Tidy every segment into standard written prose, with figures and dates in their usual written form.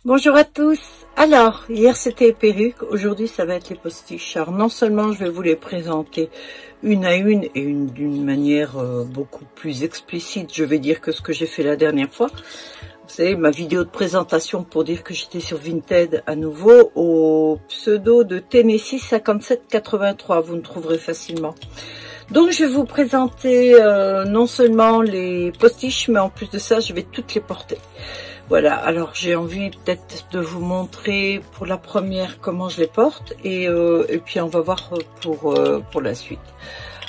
Bonjour à tous. Alors, hier c'était les perruques, aujourd'hui ça va être les postiches. Alors non seulement je vais vous les présenter une à une et d'une manière beaucoup plus explicite, je vais dire que ce que j'ai fait la dernière fois. Vous savez, ma vidéo de présentation pour dire que j'étais sur Vinted à nouveau au pseudo de Tennessee 5783, vous me trouverez facilement. Donc je vais vous présenter non seulement les postiches, mais en plus de ça je vais toutes les porter. Voilà, alors j'ai envie peut-être de vous montrer pour la première comment je les porte et puis on va voir pour la suite.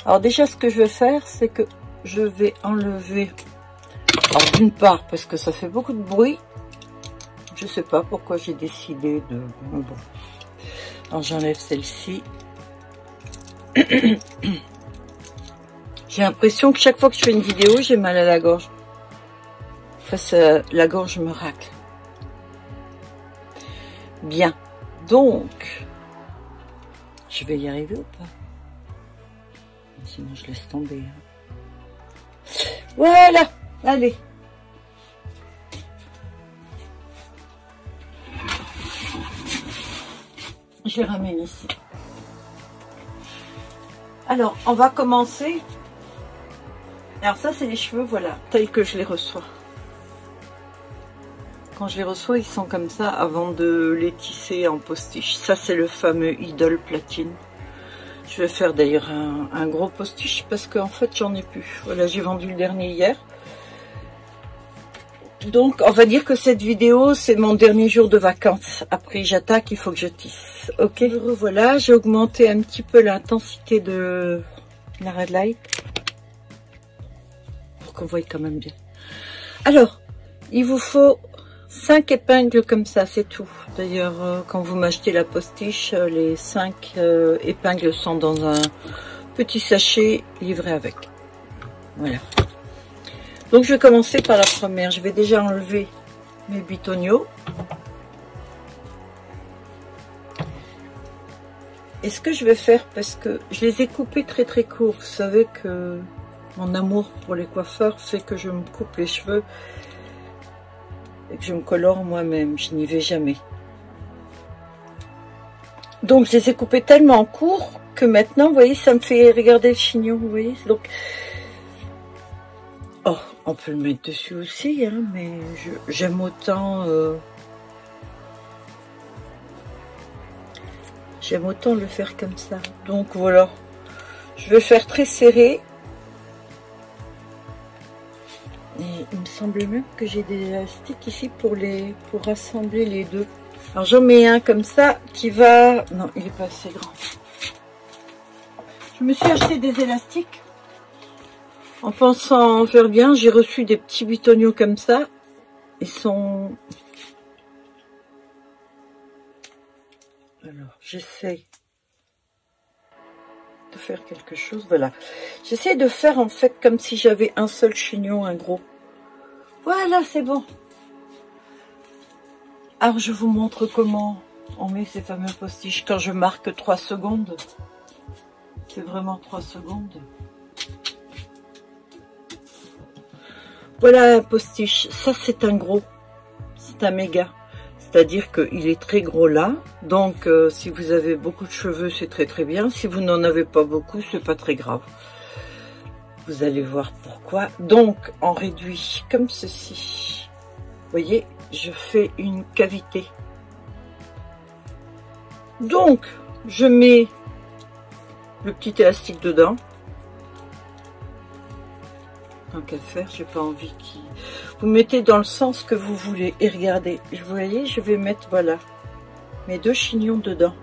Alors déjà ce que je vais faire, c'est que je vais enlever, alors d'une part parce que ça fait beaucoup de bruit, je sais pas pourquoi j'ai décidé de... Bon. Alors j'enlève celle-ci. J'ai l'impression que chaque fois que je fais une vidéo, j'ai mal à la gorge. Enfin, la gorge me racle. Bien. Donc, je vais y arriver ou pas? Sinon, je laisse tomber. Voilà. Allez. Je les ramène ici. Alors, on va commencer. Alors ça, c'est les cheveux, voilà, tels que je les reçois. Quand je les reçois, ils sont comme ça avant de les tisser en postiche. Ça, c'est le fameux Idol Platine. Je vais faire d'ailleurs un gros postiche parce qu'en fait, j'en ai plus. Voilà, j'ai vendu le dernier hier. Donc, on va dire que cette vidéo, c'est mon dernier jour de vacances. Après, j'attaque, il faut que je tisse. Ok, voilà, j'ai augmenté un petit peu l'intensité de la red light pour qu'on voie quand même bien. Alors, il vous faut 5 épingles comme ça, c'est tout. D'ailleurs, quand vous m'achetez la postiche, les 5 épingles sont dans un petit sachet livré avec. Voilà. Donc, je vais commencer par la première. Je vais déjà enlever mes bitonio. Et ce que je vais faire, parce que je les ai coupés très très courts. Vous savez que mon amour pour les coiffeurs fait que je me coupe les cheveux et que je me colore moi-même, je n'y vais jamais. Donc je les ai coupés tellement courts que maintenant, vous voyez, ça me fait regarder le chignon, vous voyez. Donc, oh, on peut le mettre dessus aussi, hein, mais j'aime autant, le faire comme ça. Donc voilà, je vais faire très serré. Et il me semble même que j'ai des élastiques ici pour rassembler les deux. Alors j'en mets un comme ça qui va... Non, il n'est pas assez grand. Je me suis acheté des élastiques. En pensant en faire bien, j'ai reçu des petits bitonios comme ça. Ils sont... Alors, j'essaie de faire quelque chose, voilà. J'essaie de faire en fait comme si j'avais un seul chignon, un gros. Voilà, c'est bon. Alors, je vous montre comment on met ces fameux postiches quand je marque 3 secondes. C'est vraiment 3 secondes. Voilà un postiche. Ça, c'est un gros. C'est un méga. C'est-à-dire qu'il est très gros là. Donc, si vous avez beaucoup de cheveux, c'est très très bien. Si vous n'en avez pas beaucoup, c'est pas très grave. Vous allez voir pourquoi. Donc, on réduit comme ceci. Vous voyez, je fais une cavité. Donc, je mets le petit élastique dedans. Tant qu'à faire, j'ai pas envie qu'il... Vous mettez dans le sens que vous voulez. Et regardez, vous voyez, je vais mettre, voilà, mes 2 chignons dedans.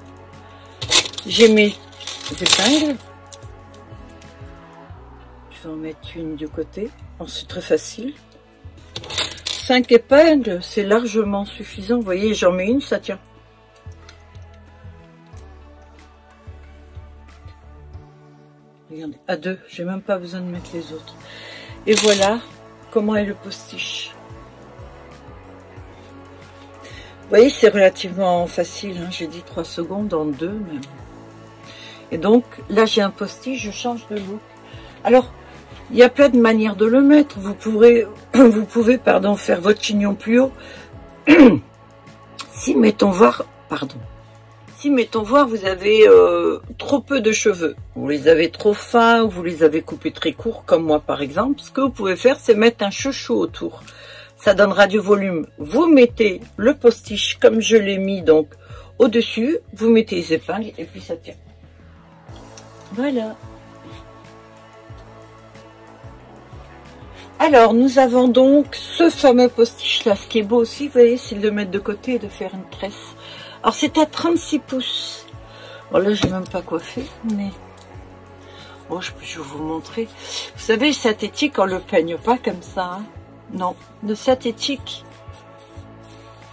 J'ai mes épingles. Je vais en mettre une du côté. Oh, c'est très facile. 5 épingles, c'est largement suffisant. Vous voyez, j'en mets une, ça tient. Regardez, à 2, j'ai même pas besoin de mettre les autres. Et voilà comment est le postiche. Vous voyez, c'est relativement facile, hein. J'ai dit 3 secondes en 2 même. Et donc, là, j'ai un postiche, je change de look. Alors, il y a plein de manières de le mettre. Vous pouvez faire votre chignon plus haut. Si, mettons voir, pardon. Si, mettons voir, vous avez trop peu de cheveux, vous les avez trop fins, ou vous les avez coupés très courts, comme moi par exemple, ce que vous pouvez faire, c'est mettre un chouchou autour. Ça donnera du volume. Vous mettez le postiche, comme je l'ai mis donc au-dessus, vous mettez les épingles, et puis ça tient. Voilà. Alors, nous avons donc ce fameux postiche-là. Ce qui est beau aussi, vous voyez, c'est de le mettre de côté et de faire une tresse. Alors, c'est à 36 pouces. Bon, là, j'ai même pas coiffé, mais... Bon, je vais vous montrer. Vous savez, le synthétique, on le peigne pas comme ça. Hein. Non, le synthétique...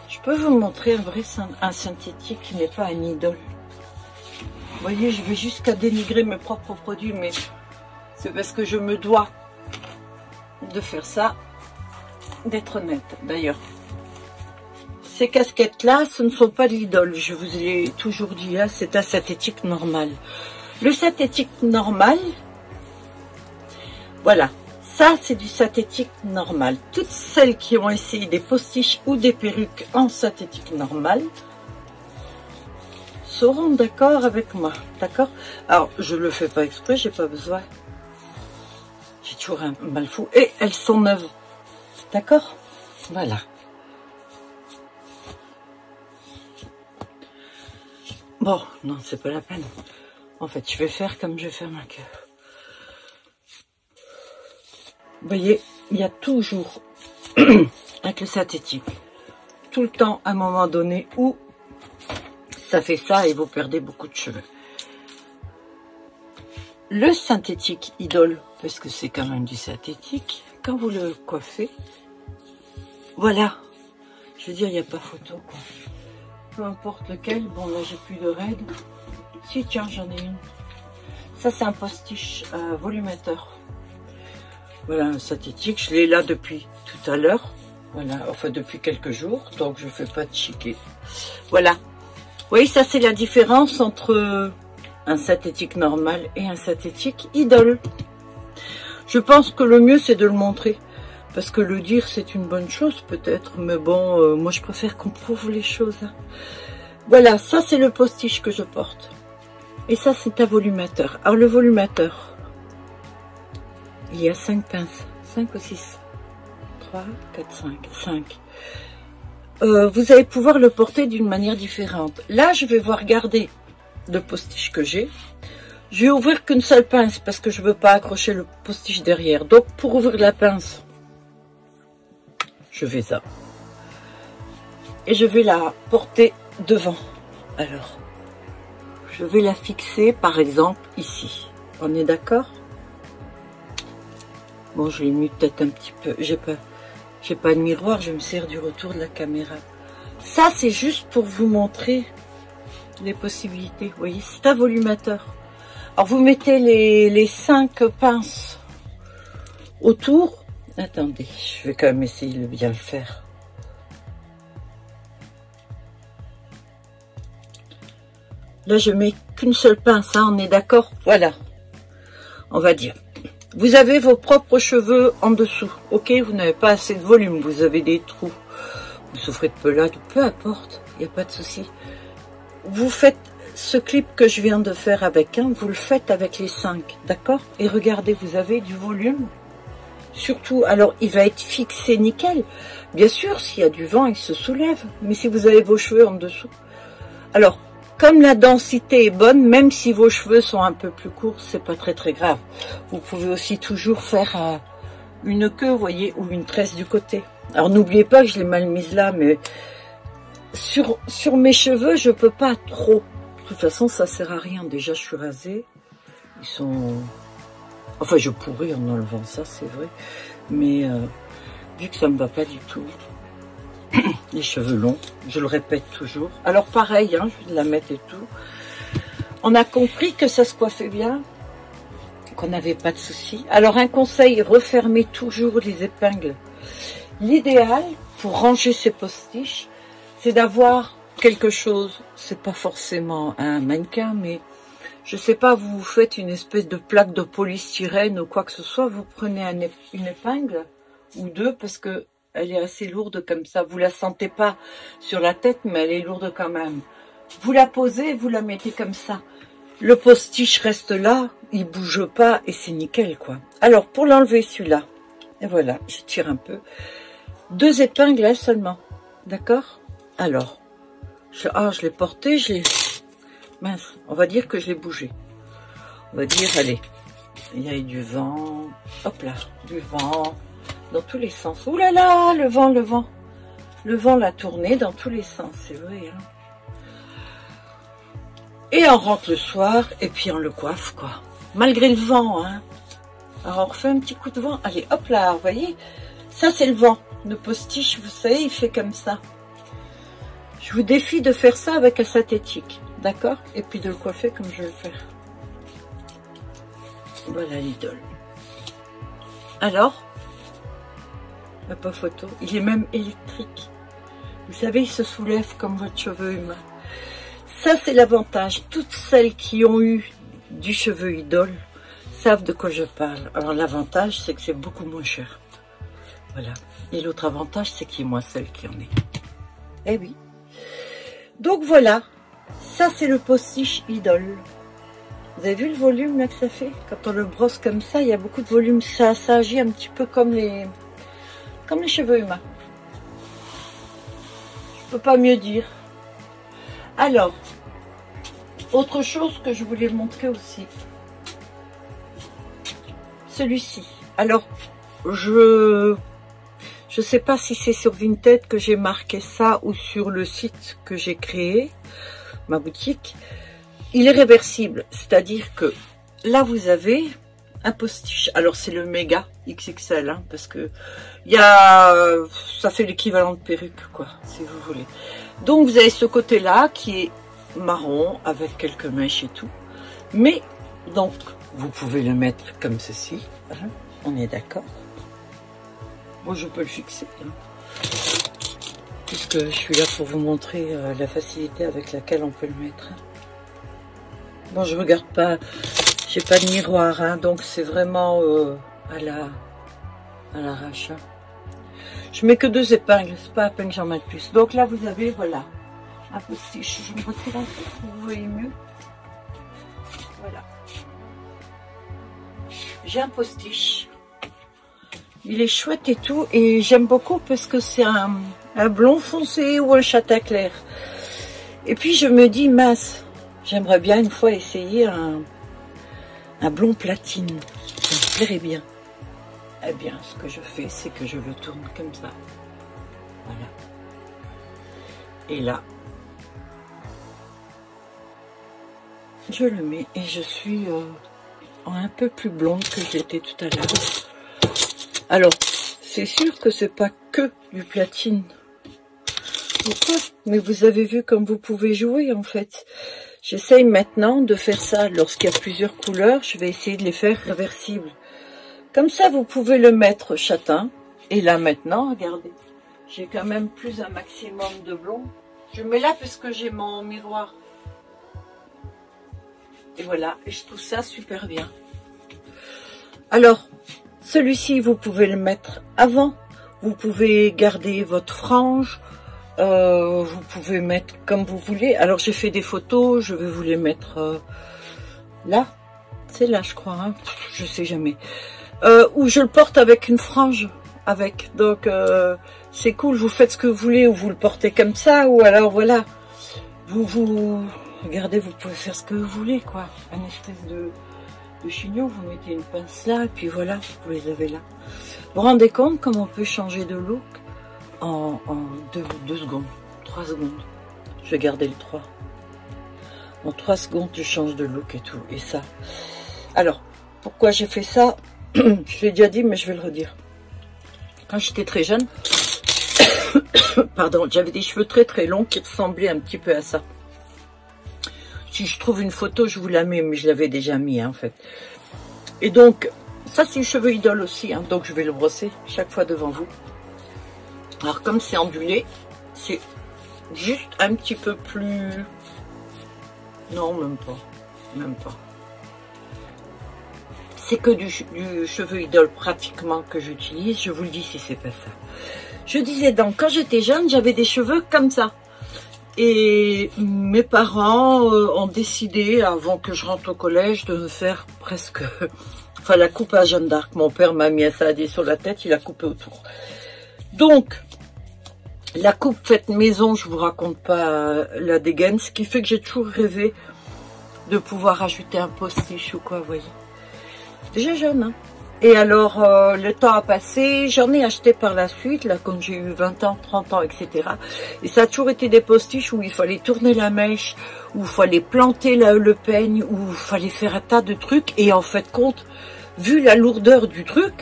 Je peux vous montrer un synthétique qui n'est pas un idole. Vous voyez, je vais jusqu'à dénigrer mes propres produits, mais c'est parce que je me dois de faire ça, d'être honnête. D'ailleurs, ces casquettes-là, ce ne sont pas de l'idole. Je vous l'ai toujours dit, hein, c'est un synthétique normal. Le synthétique normal, voilà, ça c'est du synthétique normal. Toutes celles qui ont essayé des postiches ou des perruques en synthétique normal seront d'accord avec moi, d'accord? Alors, je le fais pas exprès, j'ai pas besoin. J'ai toujours un mal fou. Et elles sont neuves, d'accord? Voilà. Bon, non, c'est pas la peine. En fait, je vais faire comme je vais faire ma queue. Vous voyez, il y a toujours, avec le synthétique, tout le temps, à un moment donné, où ça fait ça et vous perdez beaucoup de cheveux. Le synthétique idole, parce que c'est quand même du synthétique, quand vous le coiffez, voilà. Je veux dire, il n'y a pas photo, quoi. Peu importe lequel. Bon, là, j'ai plus de raides. Si, tiens, j'en ai une. Ça, c'est un postiche volumateur. Voilà, un synthétique. Je l'ai là depuis tout à l'heure. Voilà, enfin, depuis quelques jours. Donc, je fais pas de chiquet. Voilà. Vous voyez, ça, c'est la différence entre un synthétique normal et un synthétique idole. Je pense que le mieux, c'est de le montrer. Parce que le dire, c'est une bonne chose, peut-être. Mais bon, moi, je préfère qu'on prouve les choses. Hein. Voilà, ça, c'est le postiche que je porte. Et ça, c'est un volumateur. Alors, le volumateur, il y a 5 pinces. 5 ou 6. 3, 4, 5. 5. Vous allez pouvoir le porter d'une manière différente. Là, je vais voir garder le postiche que j'ai. Je vais ouvrir qu'une seule pince parce que je ne veux pas accrocher le postiche derrière. Donc, pour ouvrir la pince, je fais ça. Et je vais la porter devant. Alors, je vais la fixer, par exemple, ici. On est d'accord? Bon, je l'ai mis peut-être un petit peu. J'ai pas de miroir, je me sers du retour de la caméra. Ça, c'est juste pour vous montrer les possibilités. Vous voyez, c'est un volumateur. Alors, vous mettez les 5 pinces autour. Attendez, je vais quand même essayer de bien le faire. Là, je mets qu'une seule pince, hein, on est d'accord? Voilà, on va dire. Vous avez vos propres cheveux en dessous, ok? Vous n'avez pas assez de volume, vous avez des trous. Vous souffrez de pelade, peu importe, il n'y a pas de souci. Vous faites ce clip que je viens de faire avec un, vous le faites avec les 5, d'accord? Et regardez, vous avez du volume. Surtout, alors il va être fixé nickel. Bien sûr, s'il y a du vent, il se soulève. Mais si vous avez vos cheveux en dessous. Alors, comme la densité est bonne, même si vos cheveux sont un peu plus courts, c'est pas très très grave. Vous pouvez aussi toujours faire une queue, vous voyez, ou une tresse du côté. Alors n'oubliez pas que je l'ai mal mise là, mais sur mes cheveux, je peux pas trop. De toute façon, ça sert à rien. Déjà, je suis rasée. Ils sont... Enfin, je pourrais en enlevant ça, c'est vrai. Mais vu que ça me va pas du tout, les cheveux longs, je le répète toujours. Alors pareil, hein, je vais la mettre et tout. On a compris que ça se coiffait bien, qu'on n'avait pas de soucis. Alors un conseil, refermez toujours les épingles. L'idéal pour ranger ces postiches, c'est d'avoir quelque chose. C'est pas forcément un mannequin, mais je sais pas, vous faites une espèce de plaque de polystyrène ou quoi que ce soit, vous prenez une épingle ou deux, parce que Elle est assez lourde comme ça. Vous la sentez pas sur la tête, mais elle est lourde quand même. Vous la posez, vous la mettez comme ça. Le postiche reste là, il bouge pas et c'est nickel quoi. Alors pour l'enlever celui-là, et voilà, je tire un peu. 2 épingles là seulement, d'accord? Alors, je l'ai porté, mince, on va dire que je l'ai bougé. On va dire, allez, il y a eu du vent, hop là, du vent, dans tous les sens. Ouh là là, le vent. Le vent l'a tourné dans tous les sens, c'est vrai. Hein. Et on rentre le soir, et puis on le coiffe, quoi. Malgré le vent, hein. Alors on refait un petit coup de vent. Allez, hop là, vous voyez, ça c'est le vent. Le postiche, vous savez, il fait comme ça. Je vous défie de faire ça avec un synthétique, d'accord? Et puis de le coiffer comme je vais le faire. Voilà l'idole. Alors, pas photo, il est même électrique. Vous savez, il se soulève comme votre cheveu humain. Ça, c'est l'avantage. Toutes celles qui ont eu du cheveu idole savent de quoi je parle. Alors, l'avantage, c'est que c'est beaucoup moins cher. Voilà. Et l'autre avantage, c'est qu'il y a moins celles qui en est. Eh oui. Donc, voilà. Ça, c'est le postiche idole. Vous avez vu le volume là que ça fait? Quand on le brosse comme ça, il y a beaucoup de volume. Ça agit un petit peu comme les cheveux humains. Je peux pas mieux dire. Alors, autre chose que je voulais montrer aussi. Celui-ci. Alors, je sais pas si c'est sur Vinted que j'ai marqué ça ou sur le site que j'ai créé, ma boutique. Il est réversible, c'est-à-dire que là vous avez un postiche. Alors c'est le méga XXL, hein, parce que ça fait l'équivalent de perruque, quoi, si vous voulez. Donc vous avez ce côté-là qui est marron avec quelques mèches et tout. Mais donc vous pouvez le mettre comme ceci, hein, on est d'accord. Moi je peux le fixer, hein, puisque je suis là pour vous montrer la facilité avec laquelle on peut le mettre. Hein. Bon, je regarde pas, j'ai pas de miroir, hein, donc c'est vraiment à l'arrache. Hein. Je mets que 2 épingles, c'est pas à peine que j'en mette plus. Donc là, vous avez, voilà, un postiche. Je me retire un peu pour que vous voyez mieux. Voilà. J'ai un postiche. Il est chouette et tout, et j'aime beaucoup parce que c'est un blond foncé ou un châtain clair. Et puis je me dis, mince. J'aimerais bien une fois essayer un blond platine. Ça me plairait bien. Eh bien, ce que je fais, c'est que je le tourne comme ça. Voilà. Et là, je le mets et je suis un peu plus blonde que j'étais tout à l'heure. Alors, c'est sûr que c'est pas que du platine. Pourquoi? Mais vous avez vu comme vous pouvez jouer, en fait. J'essaye maintenant de faire ça lorsqu'il y a plusieurs couleurs. Je vais essayer de les faire réversibles. Comme ça, vous pouvez le mettre châtain. Et là, maintenant, regardez. J'ai quand même plus un maximum de blond. Je mets là parce que j'ai mon miroir. Et voilà. Et je trouve ça super bien. Alors, celui-ci, vous pouvez le mettre avant. Vous pouvez garder votre frange. Vous pouvez mettre comme vous voulez. Alors j'ai fait des photos, je vais vous les mettre là. C'est là je crois, hein, je sais jamais. Ou je le porte avec une frange. Donc c'est cool, vous faites ce que vous voulez, ou vous le portez comme ça, ou alors voilà. Regardez, vous pouvez faire ce que vous voulez, quoi. Un espèce de chignon, vous mettez une pince là, et puis voilà, vous les avez là. Vous vous rendez compte comment on peut changer de look en 2 secondes, 3 secondes. Je vais garder le 3. En 3 secondes, je change de look et tout. Et ça. Alors, pourquoi j'ai fait ça? Je l'ai déjà dit, mais je vais le redire. Quand j'étais très jeune, pardon, j'avais des cheveux très très longs qui ressemblaient un petit peu à ça. Si je trouve une photo, je vous la mets, mais je l'avais déjà mis, hein, en fait. Et donc, ça c'est le cheveu idole aussi, hein, donc je vais le brosser chaque fois devant vous. Alors comme c'est ondulé, c'est juste un petit peu plus... Non, même pas. Même pas. C'est que du cheveu idole pratiquement que j'utilise. Je vous le dis si c'est pas ça. Je disais donc, quand j'étais jeune, j'avais des cheveux comme ça. Et mes parents ont décidé, avant que je rentre au collège, de me faire presque... Enfin, la coupe à Jeanne d'Arc. Mon père m'a mis un saladier sur la tête, il a coupé autour. Donc, la coupe faite maison, je vous raconte pas la dégaine, ce qui fait que j'ai toujours rêvé de pouvoir ajouter un postiche ou quoi, vous voyez. Déjà jeune, hein. Et alors, le temps a passé, j'en ai acheté par la suite, là, quand j'ai eu 20 ans, 30 ans, etc. Et ça a toujours été des postiches où il fallait tourner la mèche, où il fallait planter le peigne, où il fallait faire un tas de trucs. Et en fait, compte, vu la lourdeur du truc,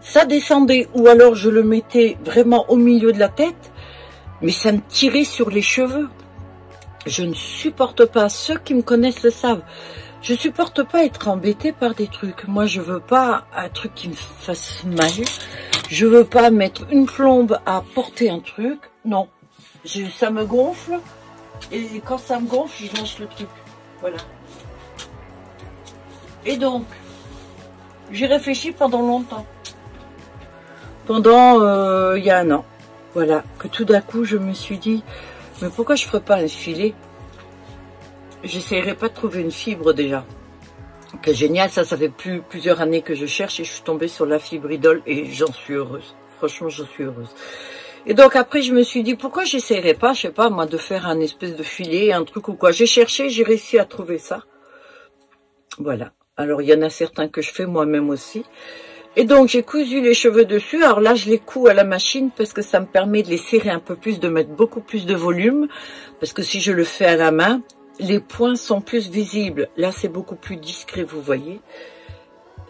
ça descendait. Ou alors, je le mettais vraiment au milieu de la tête, mais ça me tirait sur les cheveux. Je ne supporte pas, ceux qui me connaissent le savent. Je supporte pas être embêtée par des trucs. Moi, je veux pas un truc qui me fasse mal. Je veux pas mettre une plombe à porter un truc. Non. Ça me gonfle. Et quand ça me gonfle, je lâche le truc. Voilà. Et donc, j'ai réfléchi pendant longtemps. Pendant, il y a un an. Voilà. Que tout d'un coup, je me suis dit, mais pourquoi je ferais pas un filet? J'essaierai pas de trouver une fibre déjà. Que génial, ça fait plusieurs années que je cherche et je suis tombée sur la fibre Idole et j'en suis heureuse. Franchement, je suis heureuse. Et donc après, je me suis dit, pourquoi j'essaierai pas, je sais pas moi, de faire un espèce de filet, un truc ou quoi. J'ai cherché, j'ai réussi à trouver ça. Voilà. Alors, il y en a certains que je fais moi-même aussi. Et donc, j'ai cousu les cheveux dessus. Alors là, je les couds à la machine parce que ça me permet de les serrer un peu plus, de mettre beaucoup plus de volume. Parce que si je le fais à la main, les points sont plus visibles. Là, c'est beaucoup plus discret, vous voyez.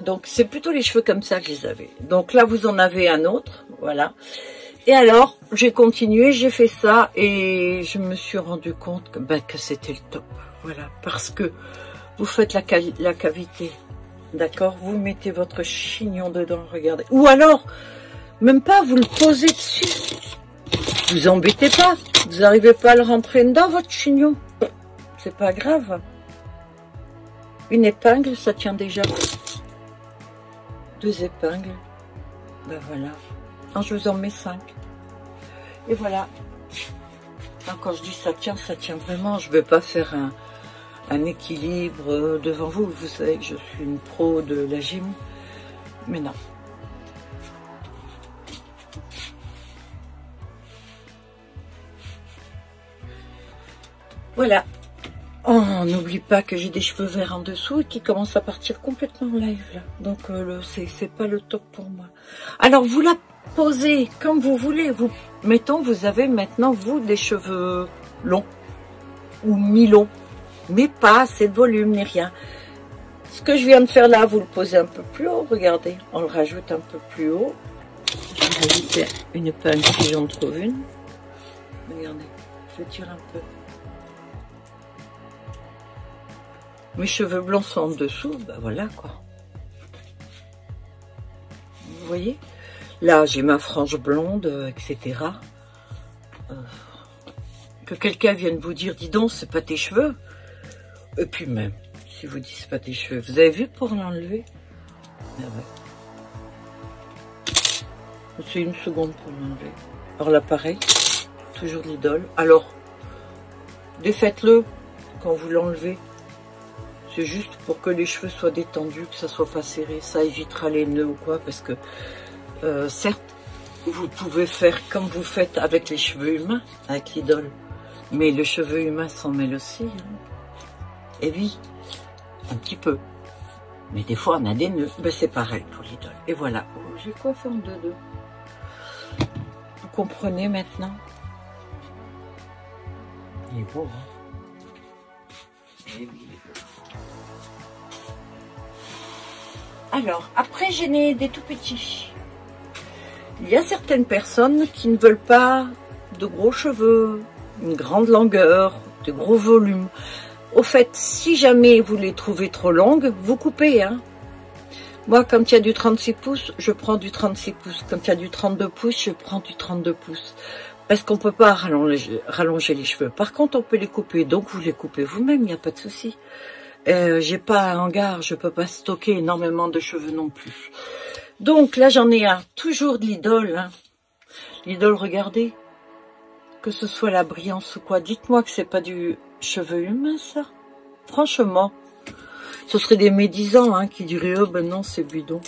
Donc, c'est plutôt les cheveux comme ça que je les avais. Donc là, vous en avez un autre. Voilà. Et alors, j'ai continué, j'ai fait ça. Et je me suis rendu compte que c'était le top. Voilà. Parce que vous faites la cavité. D'accord? Vous mettez votre chignon dedans, regardez. Ou alors, même pas, vous le posez dessus. Vous embêtez pas. Vous n'arrivez pas à le rentrer dedans, votre chignon. C'est pas grave. Une épingle, ça tient déjà. 2 épingles. Ben voilà. Alors, je vous en mets 5. Et voilà. Alors, quand je dis ça tient vraiment. Je ne vais pas faire un équilibre devant vous. Vous savez que je suis une pro de la gym. Mais non. Voilà. Oh, n'oublie pas que j'ai des cheveux verts en dessous et qui commencent à partir complètement en live là. Donc c'est pas le top pour moi. Alors vous la posez comme vous voulez. Mettons, vous avez maintenant vous des cheveux longs ou mi-longs, mais pas assez de volume ni rien. Ce que je viens de faire là, vous le posez un peu plus haut. Regardez, on le rajoute un peu plus haut. Je vais rajouter une épingle si j'en trouve une. Regardez, je tire un peu. Mes cheveux blancs sont en dessous, ben voilà quoi. Vous voyez? Là, j'ai ma frange blonde, etc. Que quelqu'un vienne vous dire, dis donc, c'est pas tes cheveux. Et puis même, si vous dites c'est pas tes cheveux, vous avez vu pour l'enlever? Ah ouais. C'est une seconde pour l'enlever. Alors là, pareil, toujours de l'Idole. Alors, défaites-le quand vous l'enlevez. C'est juste pour que les cheveux soient détendus, que ça soit pas serré. Ça évitera les nœuds ou quoi, parce que certes, vous pouvez faire comme vous faites avec les cheveux humains, avec l'Idole. Mais le cheveu humain s'en mêle aussi. Hein. Et oui, un petit peu. Mais des fois, on a des nœuds. Ben, c'est pareil pour l'Idole. Et voilà. Oh, j'ai coiffé en 2-2. Vous comprenez maintenant? Il est beau, hein? Et oui. Alors, après, j'ai né des tout petits. Il y a certaines personnes qui ne veulent pas de gros cheveux, une grande longueur, de gros volumes. Au fait, si jamais vous les trouvez trop longues, vous coupez. Hein. Moi, quand il y a du 36 pouces, je prends du 36 pouces. Quand il y a du 32 pouces, je prends du 32 pouces. Parce qu'on ne peut pas rallonger les cheveux. Par contre, on peut les couper. Donc, vous les coupez vous-même, il n'y a pas de souci. J'ai pas un hangar, je peux pas stocker énormément de cheveux non plus. Donc là, j'en ai un, toujours de l'Idole. Hein. L'idole, regardez. Que ce soit la brillance ou quoi. Dites-moi que c'est pas du cheveu humain, ça. Franchement. Ce serait des médisants hein, qui diraient, oh ben non, c'est bidon.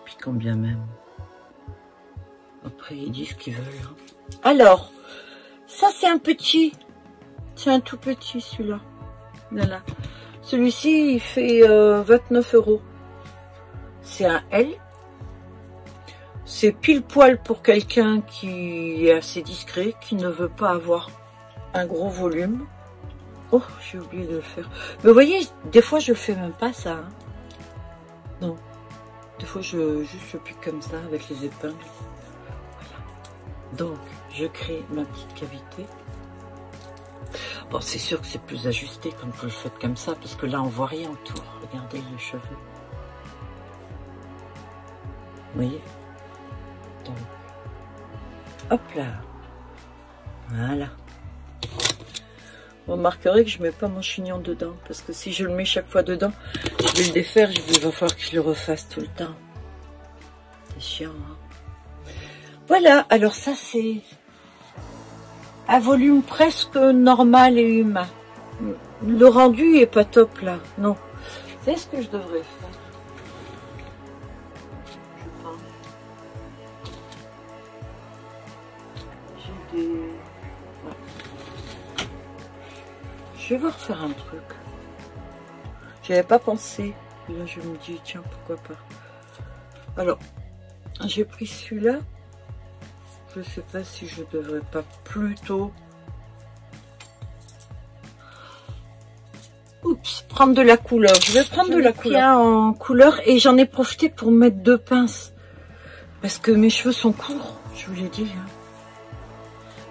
Puis quand bien même. Après, ils disent ce qu'ils veulent. Hein. Alors, ça c'est un petit. C'est un tout petit, celui-là. Voilà. Celui-ci, il fait 29 €. C'est un L. C'est pile poil pour quelqu'un qui est assez discret, qui ne veut pas avoir un gros volume. Oh, j'ai oublié de le faire. Mais vous voyez, des fois, je le fais même pas, ça. Hein. Non. Des fois, je pique comme ça, avec les épingles. Voilà. Donc, je crée ma petite cavité. Bon, c'est sûr que c'est plus ajusté quand vous le faites comme ça, parce que là, on voit rien autour. Regardez les cheveux. Vous voyez? Donc, hop là. Voilà. Vous remarquerez que je mets pas mon chignon dedans, parce que si je le mets chaque fois dedans, je vais le défaire, il va falloir que je le refasse tout le temps. C'est chiant, hein? Voilà, alors ça c'est un volume presque normal et humain. Le rendu est pas top là, non. C'est ce que je devrais faire. Je pense. J'ai des... Ouais. Je vais voir faire un truc. J'avais pas pensé. Et là je me dis, tiens, pourquoi pas. Alors, j'ai pris celui-là. Je sais pas si je devrais pas plutôt... Oups, prendre de la couleur. Je vais prendre de la couleur en couleur et j'en ai profité pour mettre 2 pinces. Parce que mes cheveux sont courts, je vous l'ai dit. Hein.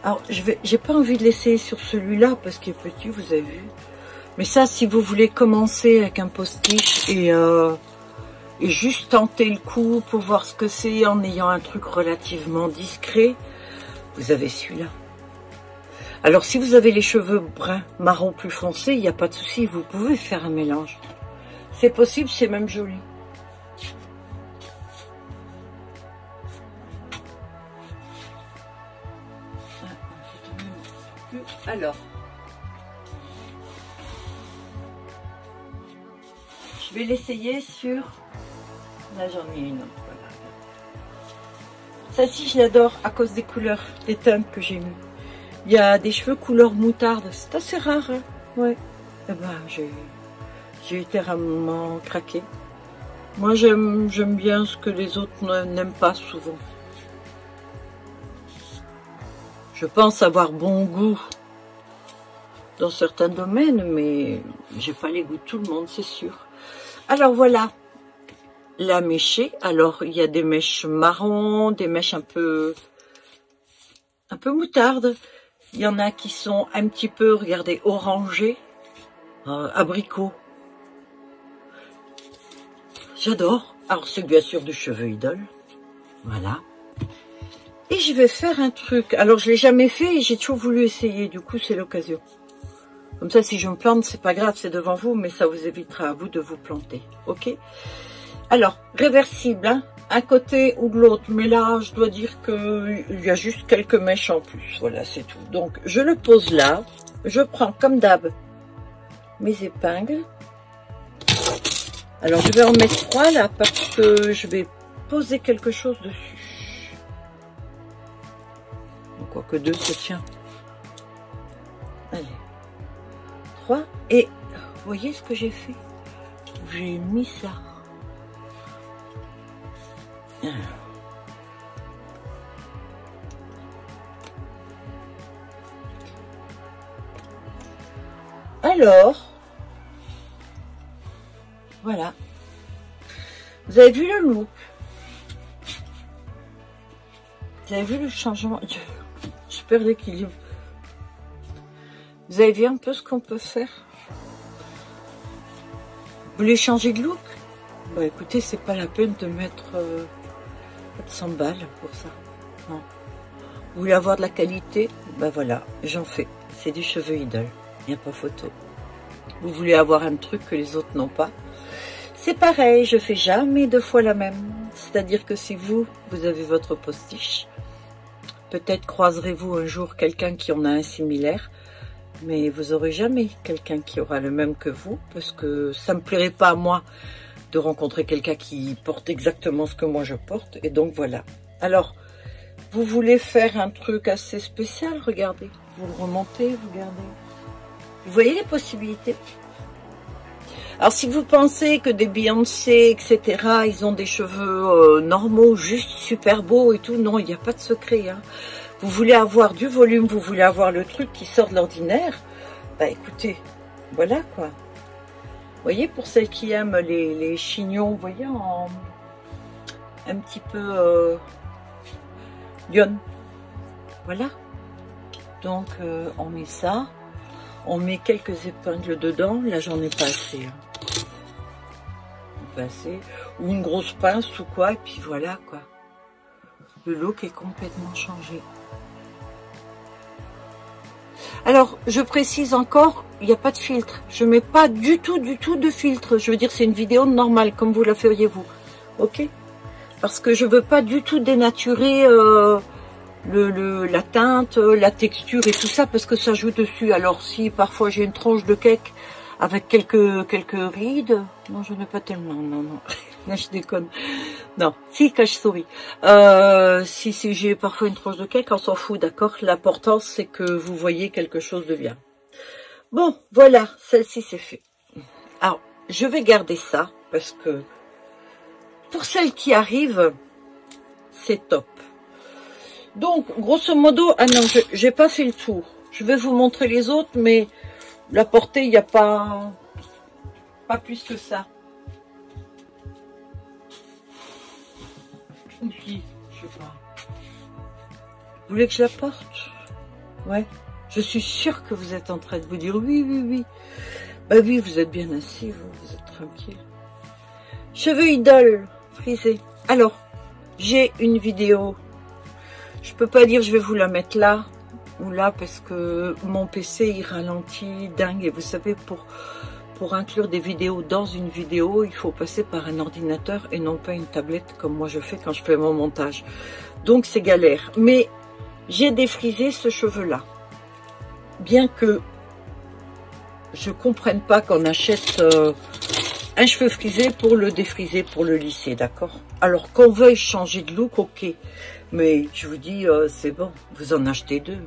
Alors, j'ai pas envie de l'essayer sur celui-là parce qu'il est petit, vous avez vu. Mais ça, si vous voulez commencer avec un postiche et juste tenter le coup pour voir ce que c'est en ayant un truc relativement discret, vous avez celui-là. Alors, si vous avez les cheveux bruns, marron plus foncé, il n'y a pas de souci, vous pouvez faire un mélange. C'est possible, c'est même joli. Alors, je vais l'essayer sur... Là, j'en ai une. Voilà. Celle-ci, je l'adore à cause des couleurs, des teintes que j'ai mis. Il y a des cheveux couleur moutarde. C'est assez rare, hein. Ouais. Eh ben, j'ai littéralement craqué. Moi, j'aime bien ce que les autres n'aiment pas souvent. Je pense avoir bon goût dans certains domaines, mais j'ai pas les goûts de tout le monde, c'est sûr. Alors voilà, la méchée. Alors, il y a des mèches marron, des mèches un peu moutarde. Il y en a qui sont un petit peu, regardez, orangés, abricot. J'adore. Alors, c'est bien sûr du cheveu idole. Voilà. Et je vais faire un truc. Alors, je l'ai jamais fait et j'ai toujours voulu essayer. Du coup, c'est l'occasion. Comme ça, si je me plante, c'est pas grave, c'est devant vous, mais ça vous évitera à vous de vous planter. Ok? Alors, réversible, hein? Un côté ou de l'autre, mais là je dois dire qu'il y a juste quelques mèches en plus, voilà, c'est tout. Donc je le pose là, je prends comme d'hab mes épingles. Alors je vais en mettre 3 là parce que je vais poser quelque chose dessus. Quoique 2 se tient. Allez, 3 et vous voyez ce que j'ai fait? J'ai mis ça. Alors, voilà. Vous avez vu le look? Vous avez vu le changement? Je perds l'équilibre. Vous avez vu un peu ce qu'on peut faire? Vous voulez changer de look? Bah écoutez, c'est pas la peine de mettre 400 balles pour ça. Non. Vous voulez avoir de la qualité? Bah voilà, j'en fais. C'est du cheveu idole. Il n'y a pas photo. Vous voulez avoir un truc que les autres n'ont pas? C'est pareil, je fais jamais 2 fois la même. C'est-à-dire que si vous avez votre postiche, peut-être croiserez-vous un jour quelqu'un qui en a un similaire, mais vous n'aurez jamais quelqu'un qui aura le même que vous, parce que ça ne me plairait pas à moi de rencontrer quelqu'un qui porte exactement ce que moi je porte, et donc voilà. Alors, vous voulez faire un truc assez spécial, regardez, vous le remontez, vous regardez. Vous voyez les possibilités? Alors, si vous pensez que des Beyoncé, etc., ils ont des cheveux normaux, juste super beaux et tout, non, il n'y a pas de secret, hein. Vous voulez avoir du volume, vous voulez avoir le truc qui sort de l'ordinaire, bah écoutez, voilà quoi. Vous voyez, pour celles qui aiment les chignons, vous voyez, un petit peu lionne. Voilà. Donc, on met ça. On met quelques épingles dedans. Là, j'en ai pas assez. Hein. Pas assez. Ou une grosse pince ou quoi. Et puis voilà, quoi. Le look est complètement changé. Alors, je précise encore, il n'y a pas de filtre. Je mets pas du tout de filtre. Je veux dire, c'est une vidéo normale, comme vous la feriez vous. Ok? Parce que je veux pas du tout dénaturer la teinte, la texture et tout ça, parce que ça joue dessus. Alors, si parfois j'ai une tranche de cake avec quelques rides, non, je n'ai pas tellement, non. Là, je déconne. Non, si, quand je souris. Si j'ai parfois une tranche de cake, on s'en fout, d'accord? L'important, c'est que vous voyez quelque chose de bien. Bon, voilà, celle-ci, c'est fait. Alors, je vais garder ça, parce que pour celles qui arrivent, c'est top. Donc, grosso modo, ah non, j'ai pas fait le tour. Je vais vous montrer les autres, mais la portée, il n'y a pas plus que ça. Oui, je sais pas. Vous voulez que je la porte? Ouais. Je suis sûre que vous êtes en train de vous dire oui. Bah oui, vous êtes bien assis, vous êtes tranquille. Cheveux idole, frisés. Alors, j'ai une vidéo. Je peux pas dire je vais vous la mettre là ou là parce que mon PC il ralentit dingue. Et vous savez, pour inclure des vidéos dans une vidéo, il faut passer par un ordinateur et non pas une tablette comme moi je fais quand je fais mon montage. Donc c'est galère. Mais j'ai défrisé ce cheveu-là. Bien que je comprenne pas qu'on achète un cheveu frisé pour le défriser, pour le lisser, d'accord? Alors qu'on veuille changer de look, ok. Mais je vous dis, c'est bon, vous en achetez deux.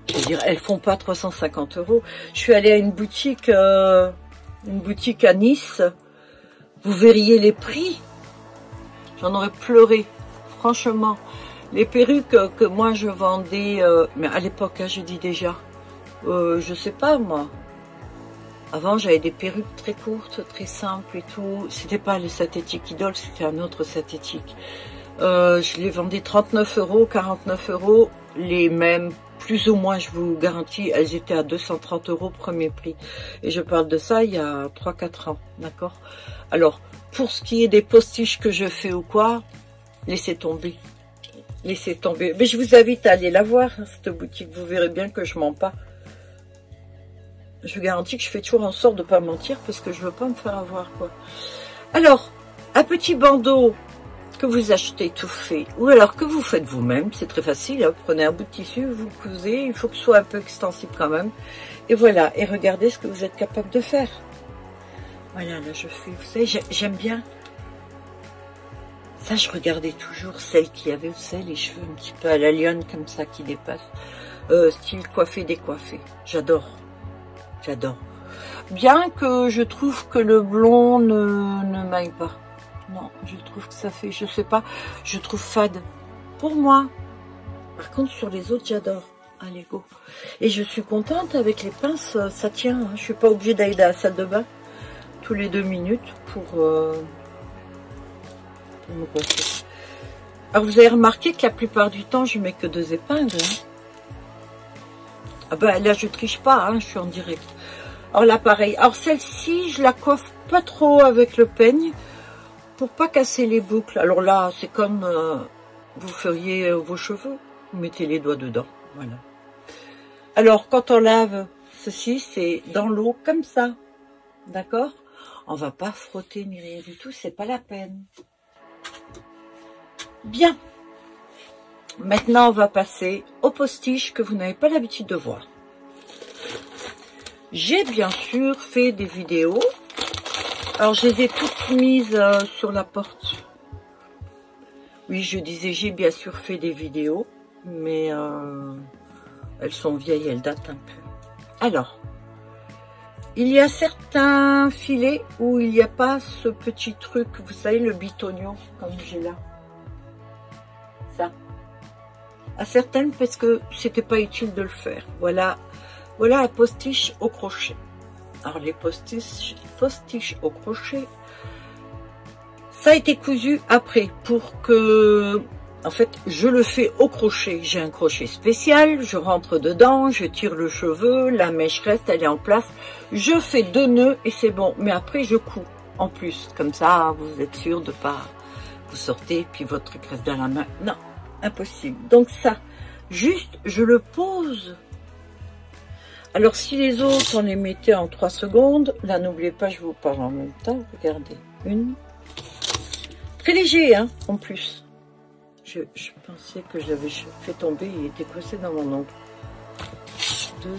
Je veux dire, elles font pas 350 €. Je suis allée à une boutique à Nice. Vous verriez les prix. J'en aurais pleuré, franchement. Les perruques que moi je vendais, mais à l'époque, hein, je dis déjà, je sais pas moi. Avant, j'avais des perruques très courtes, très simples et tout. C'était pas le synthétique Idol, c'était un autre synthétique. Je les vendais 39 €, 49 €, les mêmes. Plus ou moins, je vous garantis, elles étaient à 230 € premier prix. Et je parle de ça il y a 3-4 ans, d'accord? Alors, pour ce qui est des postiches que je fais ou quoi, laissez tomber. Laissez tomber. Mais je vous invite à aller la voir, hein, cette boutique. Vous verrez bien que je mens pas. Je vous garantis que je fais toujours en sorte de pas mentir parce que je veux pas me faire avoir, quoi. Alors, un petit bandeau que vous achetez tout fait, ou alors que vous faites vous-même, c'est très facile, hein. Prenez un bout de tissu, vous cousez, il faut que ce soit un peu extensible quand même, et voilà, et regardez ce que vous êtes capable de faire. Voilà, là je fais, vous savez, j'aime bien, ça je regardais toujours celles qui avaient, vous savez, les cheveux un petit peu à la lionne, comme ça, qui dépassent, style coiffé, décoiffé, j'adore, bien que je trouve que le blond ne m'aille pas. Non, je trouve que ça fait, je sais pas, je trouve fade. Pour moi. Par contre, sur les autres, j'adore. Allez, go. Et je suis contente avec les pinces, ça tient. Hein. Je suis pas obligée d'aller dans la salle de bain tous les 2 minutes pour me coiffer. Alors, vous avez remarqué que la plupart du temps, je mets que 2 épingles. Hein. Ah ben, là, je triche pas, hein, je suis en direct. Alors là, pareil. Alors, celle-ci, je la coiffe pas trop avec le peigne. Pour pas casser les boucles. Alors là, c'est comme vous feriez vos cheveux. Vous mettez les doigts dedans. Voilà. Alors, quand on lave, ceci, c'est dans l'eau, comme ça. D'accord? On va pas frotter ni rien du tout, c'est pas la peine. Bien. Maintenant, on va passer aux postiches que vous n'avez pas l'habitude de voir. J'ai bien sûr fait des vidéos. Alors, je les ai toutes mises sur la porte. Oui, je disais, j'ai bien sûr fait des vidéos, mais elles sont vieilles, elles datent un peu. Alors, il y a certains filets où il n'y a pas ce petit truc, vous savez, le bitonio, comme j'ai là. Ça. À certaines, parce que c'était pas utile de le faire. Voilà, voilà un postiche au crochet. Alors, les postiches au crochet, ça a été cousu après pour que, en fait, je le fais au crochet. J'ai un crochet spécial, je rentre dedans, je tire le cheveu, la mèche reste, elle est en place. Je fais 2 nœuds et c'est bon. Mais après, je couds en plus. Comme ça, vous êtes sûr de pas vous sortez puis votre truc reste dans la main. Non, impossible. Donc ça, juste, je le pose. Alors, si les autres, on les mettait en 3 secondes, là, n'oubliez pas, je vous parle en même temps. Regardez, une. Très léger, hein, en plus. Je pensais que je l'avais fait tomber, il était coincé dans mon ongle. 2.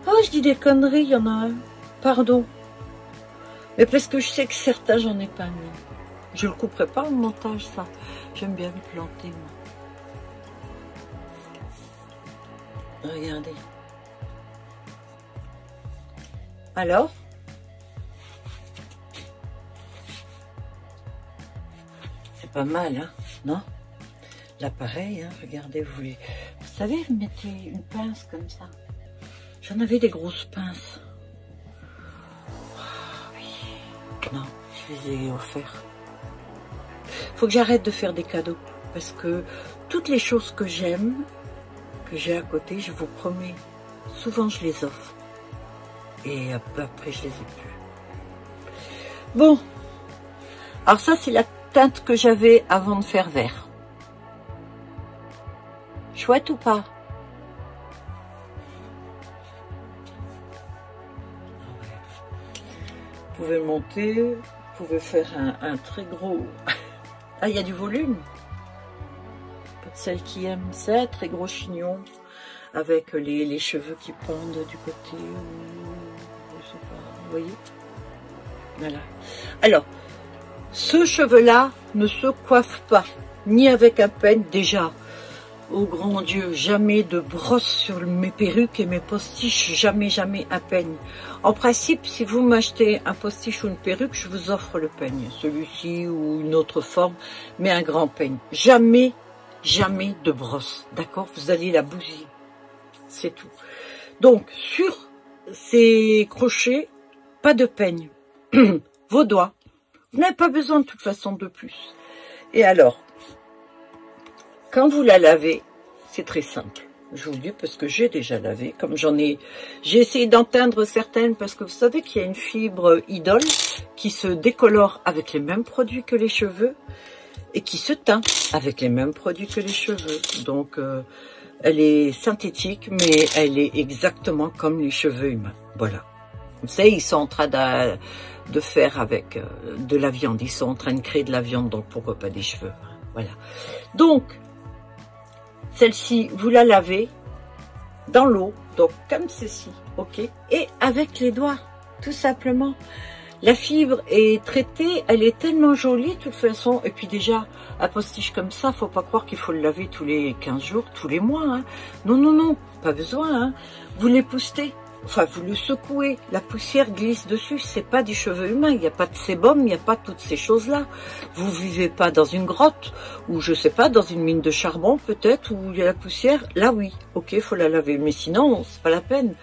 Oh, je dis des conneries, il y en a un. Pardon. Mais parce que je sais que certains, j'en ai pas mis. Je le couperai pas en montage, ça. J'aime bien le planter, moi. Regardez. Alors, c'est pas mal, hein, non? Là, pareil, hein, regardez, vous savez, vous mettez une pince comme ça. J'en avais des grosses pinces. Oh, oui. Non, je les ai offerts. Faut que j'arrête de faire des cadeaux, parce que toutes les choses que j'aime, que j'ai à côté, je vous promets, souvent je les offre. Et après, je les ai plus. Bon. Alors ça, c'est la teinte que j'avais avant de faire vert. Chouette ou pas? Vous pouvez monter, vous pouvez faire un très gros... Ah, il y a du volume. Pour celles qui aiment ça, très gros chignon, avec les cheveux qui pendent du côté... Je sais pas, vous voyez? Voilà. Alors, ce cheveu-là ne se coiffe pas, ni avec un peigne déjà. Oh grand Dieu, jamais de brosse sur mes perruques et mes postiches, jamais, jamais un peigne. En principe, si vous m'achetez un postiche ou une perruque, je vous offre le peigne, celui-ci ou une autre forme, mais un grand peigne. Jamais, jamais de brosse, d'accord? Vous allez la bousiller, c'est tout. Donc, sur ces crochets, pas de peigne. Vos doigts, vous n'avez pas besoin de toute façon de plus. Et alors, quand vous la lavez, c'est très simple. Je vous le dis parce que j'ai déjà lavé, comme j'ai essayé d'en teindre certaines parce que vous savez qu'il y a une fibre idole qui se décolore avec les mêmes produits que les cheveux et qui se teint avec les mêmes produits que les cheveux. Donc, elle est synthétique, mais elle est exactement comme les cheveux humains. Voilà. Vous savez, ils sont en train de faire avec de la viande. Ils sont en train de créer de la viande, donc pourquoi pas des cheveux. Voilà. Donc, celle-ci, vous la lavez dans l'eau, donc comme ceci, ok? Et avec les doigts, tout simplement. La fibre est traitée, elle est tellement jolie, de toute façon. Et puis déjà, un postiche comme ça, faut pas croire qu'il faut le laver tous les 15 jours, tous les mois. Hein. Non, non, non, pas besoin. Hein. Vous l'époustez. Enfin, vous le secouez, la poussière glisse dessus, c'est pas du cheveu humain, il n'y a pas de sébum, il n'y a pas toutes ces choses-là. Vous vivez pas dans une grotte, ou je sais pas, dans une mine de charbon peut-être, où il y a la poussière, là oui, ok, faut la laver, mais sinon, c'est pas la peine.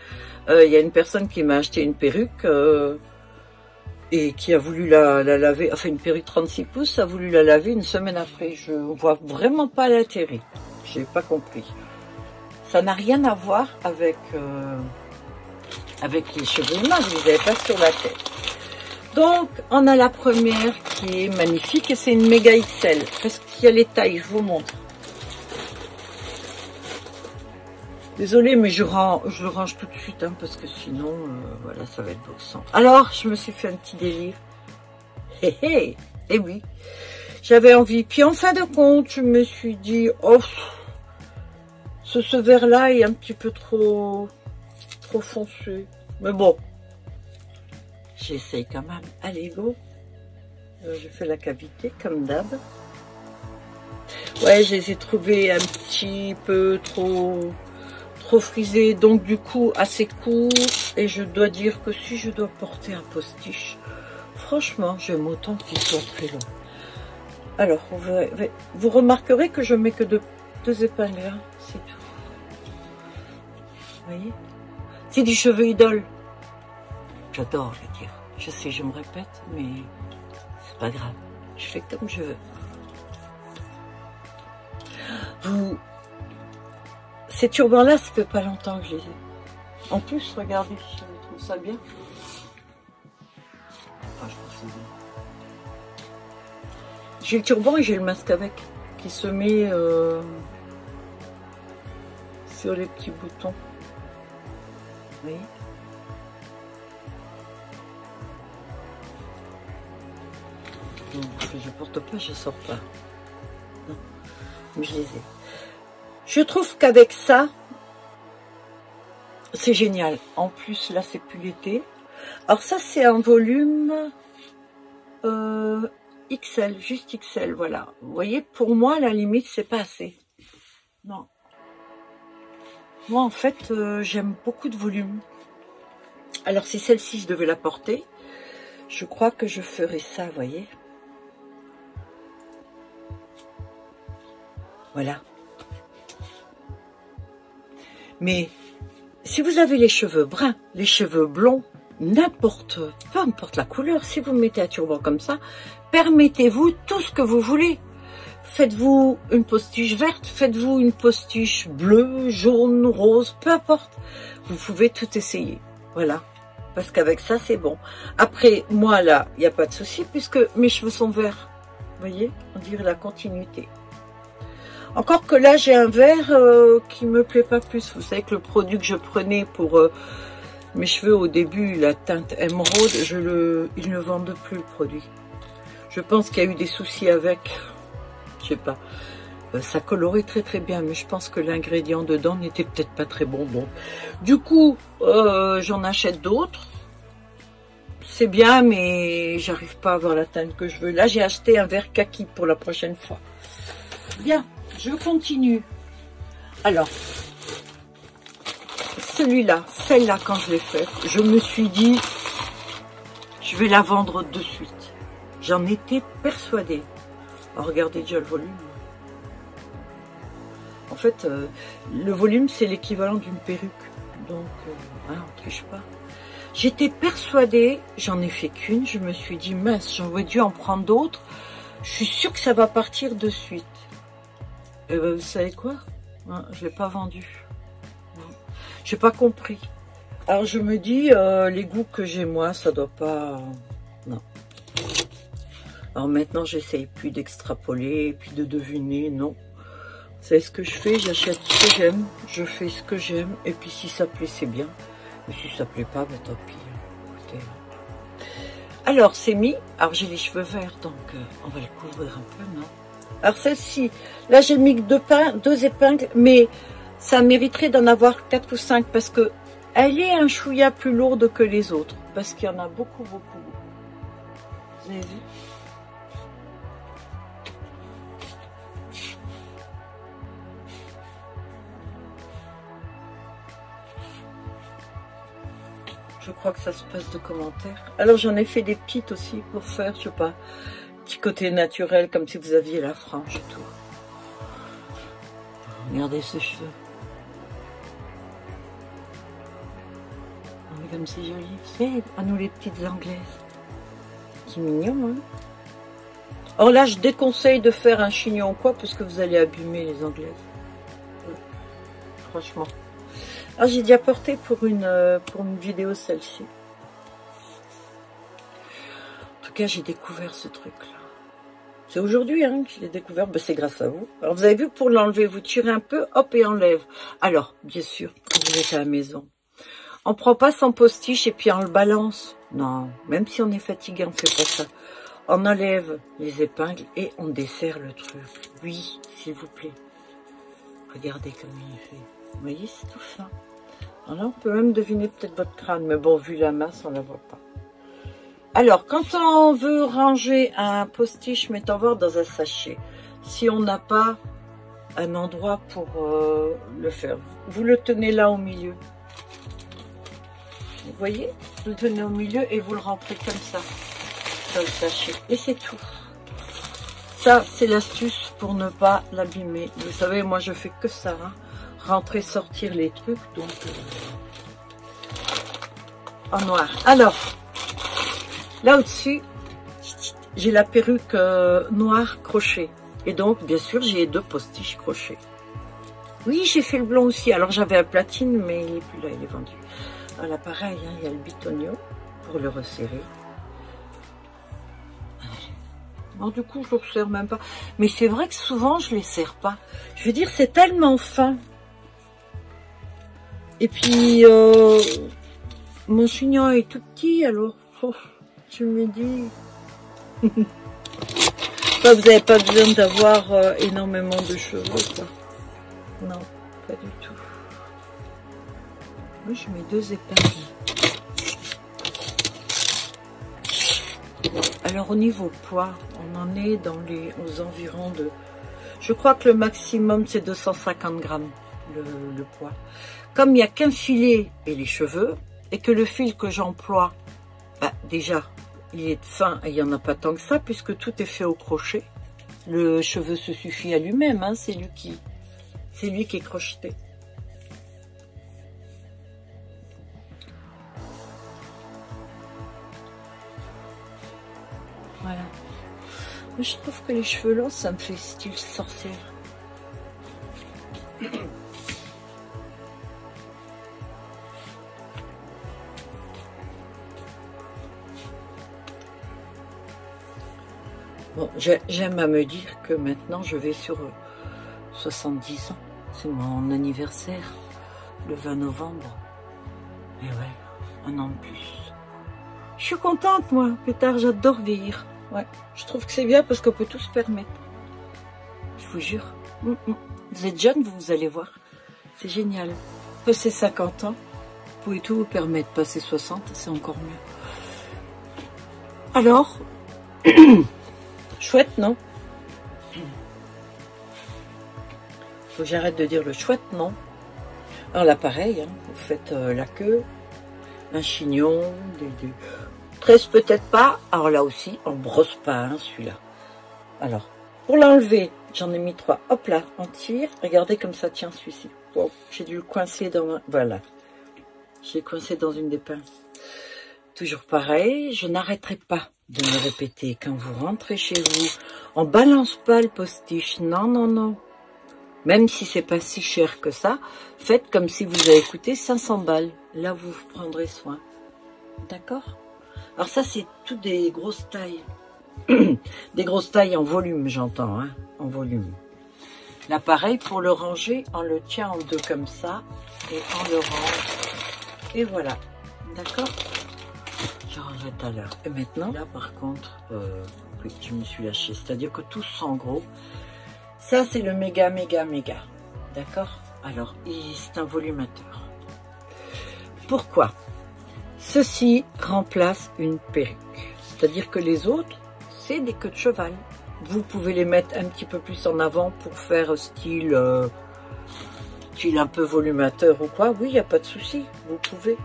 Il y a une personne qui m'a acheté une perruque, et qui a voulu la laver, enfin une perruque 36 pouces, a voulu la laver une semaine après, je vois vraiment pas l'intérêt, j'ai pas compris. Ça n'a rien à voir avec les cheveux humains, vous les avez pas sur la tête. Donc, on a la première qui est magnifique et c'est une méga XL. Parce qu'il y a les tailles, je vous montre. Désolée, mais je le range tout de suite, hein, parce que sinon, voilà, ça va être boxant. Alors, je me suis fait un petit délire. Et oui, j'avais envie. Puis en fin de compte, je me suis dit, oh, ce vert-là est un petit peu trop foncé. Mais bon, j'essaye quand même. Allez, go. Je fais la cavité comme d'hab. Ouais, je les ai trouvés un petit peu trop frisés, donc du coup assez courts. Et je dois dire que si je dois porter un postiche, franchement, j'aime autant qu'ils soient très longs. Alors, vous remarquerez que je mets que deux épingles, hein, c'est tout. Vous voyez? C'est du cheveu idole. J'adore le dire. Je sais, je me répète, mais c'est pas grave. Je fais comme je veux. Ces turbans-là, ça fait pas longtemps que je les ai. En plus, regardez, je trouve ça bien. Enfin, je trouve ça bien. J'ai le turban et j'ai le masque avec, qui se met sur les petits boutons. Vous voyez? Je porte pas, je sors pas. Non, mais je les ai. Je trouve qu'avec ça, c'est génial. En plus, là, c'est plus l'été. Alors ça, c'est un volume XL, juste XL, voilà. Vous voyez, pour moi, à la limite, c'est pas assez. Non. Moi, en fait, j'aime beaucoup de volume. Alors, si celle-ci, je devais la porter, je crois que je ferais ça, vous voyez. Voilà. Mais si vous avez les cheveux bruns, les cheveux blonds, peu importe la couleur, si vous mettez un turban comme ça, permettez-vous tout ce que vous voulez. Faites-vous une postiche verte, faites-vous une postiche bleue, jaune, rose, peu importe. Vous pouvez tout essayer. Voilà. Parce qu'avec ça, c'est bon. Après, moi, là, il n'y a pas de souci puisque mes cheveux sont verts. Vous voyez? On dirait la continuité. Encore que là, j'ai un vert qui me plaît pas plus. Vous savez que le produit que je prenais pour mes cheveux au début, la teinte émeraude, ils ne vendent plus le produit. Je pense qu'il y a eu des soucis avec. Je sais pas. Ça colorait très très bien, mais je pense que l'ingrédient dedans n'était peut-être pas très bon. Donc, du coup, j'en achète d'autres. C'est bien, mais j'arrive pas à avoir la teinte que je veux. Là, j'ai acheté un vert kaki pour la prochaine fois. Bien. Je continue. Alors, celui-là, celle-là, quand je l'ai faite, je me suis dit, je vais la vendre de suite. J'en étais persuadée. Alors, regardez déjà le volume. En fait, le volume, c'est l'équivalent d'une perruque. Donc, on ne triche pas. J'étais persuadée, j'en ai fait qu'une. Je me suis dit, mince, j'aurais dû en prendre d'autres. Je suis sûre que ça va partir de suite. Et ben, vous savez quoi? Je ne l'ai pas vendu. J'ai pas compris. Alors je me dis, les goûts que j'ai moi, ça doit pas... Non. Alors maintenant, j'essaye plus d'extrapoler, puis de deviner, non. Vous savez ce que je fais? J'achète ce que j'aime, je fais ce que j'aime, et puis si ça plaît, c'est bien. Mais si ça plaît pas, ben tant pis. Écoutez. Alors, c'est mis. Alors j'ai les cheveux verts, donc on va le couvrir un peu, non? Alors celle-ci, là j'ai mis deux épingles, mais ça mériterait d'en avoir 4 ou 5 parce que elle est un chouïa plus lourde que les autres. Parce qu'il y en a beaucoup. Vous avez vu? Je crois que ça se passe de commentaires. Alors j'en ai fait des petites aussi pour faire, je sais pas, petit côté naturel, comme si vous aviez la frange et tout. Regardez ce cheveu. Comme c'est joli. C'est à nous les petites anglaises. C'est mignon, hein? Or là, je déconseille de faire un chignon ou quoi, parce que vous allez abîmer les anglaises. Ouais. Franchement. Alors j'ai déjà porté pour une vidéo celle-ci. En tout cas, j'ai découvert ce truc-là. C'est aujourd'hui hein, que je l'ai découvert, ben, c'est grâce à vous. Alors vous avez vu, pour l'enlever, vous tirez un peu, hop, et enlève. Alors, bien sûr, quand vous êtes à la maison, on prend pas son postiche et puis on le balance. Non, même si on est fatigué, on fait pas ça. On enlève les épingles et on dessert le truc. Oui, s'il vous plaît. Regardez comme il fait. Vous voyez, c'est tout fin. Alors là, on peut même deviner peut-être votre crâne. Mais bon, vu la masse, on ne la voit pas. Alors, quand on veut ranger un postiche métaux forts dans un sachet, si on n'a pas un endroit pour le faire, vous le tenez là au milieu. Vous voyez? Vous le tenez au milieu et vous le rentrez comme ça. Dans le sachet. Et c'est tout. Ça, c'est l'astuce pour ne pas l'abîmer. Vous savez, moi, je fais que ça. Hein. Rentrer, sortir les trucs. Donc, en noir. Alors, là au-dessus, j'ai la perruque noire crochet. Et donc, bien sûr, j'ai 2 postiches crochet. Oui, j'ai fait le blond aussi. Alors, j'avais un platine, mais il n'est plus là, il est vendu. Voilà, pareil, hein, il y a le bitonio pour le resserrer. Bon, du coup, je ne le resserre même pas. Mais c'est vrai que souvent, je ne les serre pas. Je veux dire, c'est tellement fin. Et puis, mon chignon est tout petit, alors, je me dis... vous n'avez pas besoin d'avoir énormément de cheveux, quoi. Non, pas du tout. Moi, je mets 2 épingles. Alors au niveau poids, on en est dans aux environs de... Je crois que le maximum c'est 250 grammes le poids. Comme il n'y a qu'un filet et les cheveux, et que le fil que j'emploie, bah, déjà, il est fin et il n'y en a pas tant que ça, puisque tout est fait au crochet. Le cheveu se suffit à lui-même, hein, c'est lui qui est crocheté. Voilà. Je trouve que les cheveux longs, ça me fait style sorcière. Bon, j'aime à me dire que maintenant, je vais sur 70 ans. C'est mon anniversaire, le 20 novembre. Et ouais, un an de plus. Je suis contente, moi. Plus tard, j'adore vieillir. Ouais, je trouve que c'est bien parce qu'on peut tout se permettre. Je vous jure. Vous êtes jeune, vous allez voir. C'est génial. Passer 50 ans, vous pouvez tout vous permettre. Passer 60, c'est encore mieux. Alors, chouette, non? Faut que j'arrête de dire le chouette, non? Alors là, pareil, hein, vous faites la queue, un chignon, des tresses peut-être pas. Alors là aussi, on brosse pas, hein, celui-là. Alors, pour l'enlever, j'en ai mis 3. Hop là, on tire. Regardez comme ça tient celui-ci. Wow, j'ai dû le coincer dans ma... Voilà. J'ai coincé dans une des pinces. Toujours pareil, je n'arrêterai pas de me répéter. Quand vous rentrez chez vous, on balance pas le postiche. Non, non, non. Même si c'est pas si cher que ça, faites comme si vous avez coûté 500 balles. Là, vous prendrez soin. D'accord? Alors ça, c'est tout des grosses tailles. Des grosses tailles en volume, j'entends, hein, en volume. Là, pareil, pour le ranger, on le tient en deux comme ça, et on le range. Et voilà. D'accord? Je rangerai tout à l'heure. Et maintenant, là, par contre, oui, je me suis lâchée. C'est-à-dire que tout en gros, ça, c'est le méga, méga, méga. D'accord? Alors, c'est un volumateur. Pourquoi? Ceci remplace une perruque. C'est-à-dire que les autres, c'est des queues de cheval. Vous pouvez les mettre un petit peu plus en avant pour faire style un peu volumateur ou quoi. Oui, il n'y a pas de souci, vous pouvez.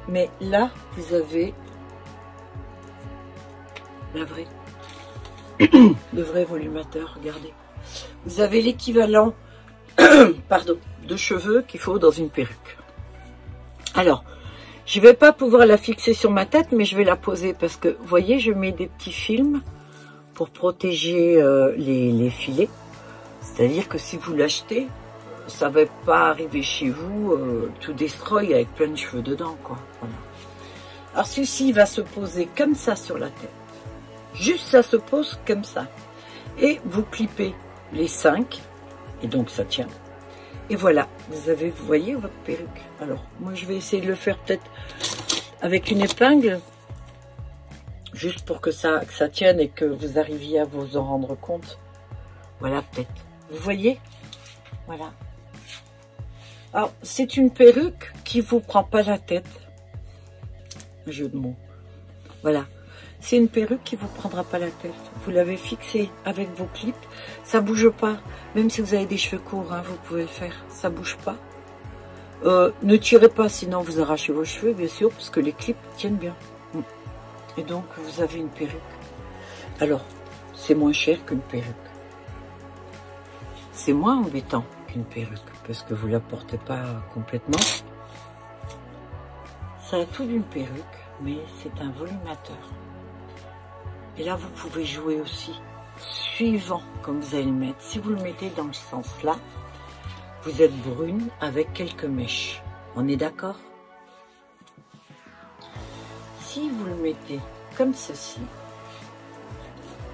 Mais là, vous avez la vraie. Le vrai volumateur, regardez. Vous avez l'équivalent pardon, de cheveux qu'il faut dans une perruque. Alors, je ne vais pas pouvoir la fixer sur ma tête, mais je vais la poser parce que, vous voyez, je mets des petits films pour protéger les filets. C'est-à-dire que si vous l'achetez, ça ne va pas arriver chez vous tout destroy avec plein de cheveux dedans, quoi. Voilà. Alors, celui-ci va se poser comme ça sur la tête. Juste, ça se pose comme ça. Et vous clipez les 5, et donc ça tient. Et voilà, vous voyez votre perruque. Alors, moi je vais essayer de le faire peut-être avec une épingle. juste pour que ça tienne et que vous arriviez à vous en rendre compte. Voilà, peut-être. Vous voyez? Voilà. Alors, c'est une perruque qui vous prend pas la tête. Un jeu de mots. Voilà. C'est une perruque qui vous prendra pas la tête. Vous l'avez fixée avec vos clips. Ça bouge pas. Même si vous avez des cheveux courts, hein, vous pouvez le faire. Ça bouge pas. Ne tirez pas, sinon vous arrachez vos cheveux, bien sûr, parce que les clips tiennent bien. Et donc, vous avez une perruque. Alors, c'est moins cher qu'une perruque. C'est moins embêtant qu'une perruque, parce que vous ne la portez pas complètement. Ça a tout d'une perruque, mais c'est un volumateur. Et là, vous pouvez jouer aussi, suivant comme vous allez le mettre. Si vous le mettez dans le sens là, vous êtes brune avec quelques mèches. On est d'accord? Si vous le mettez comme ceci,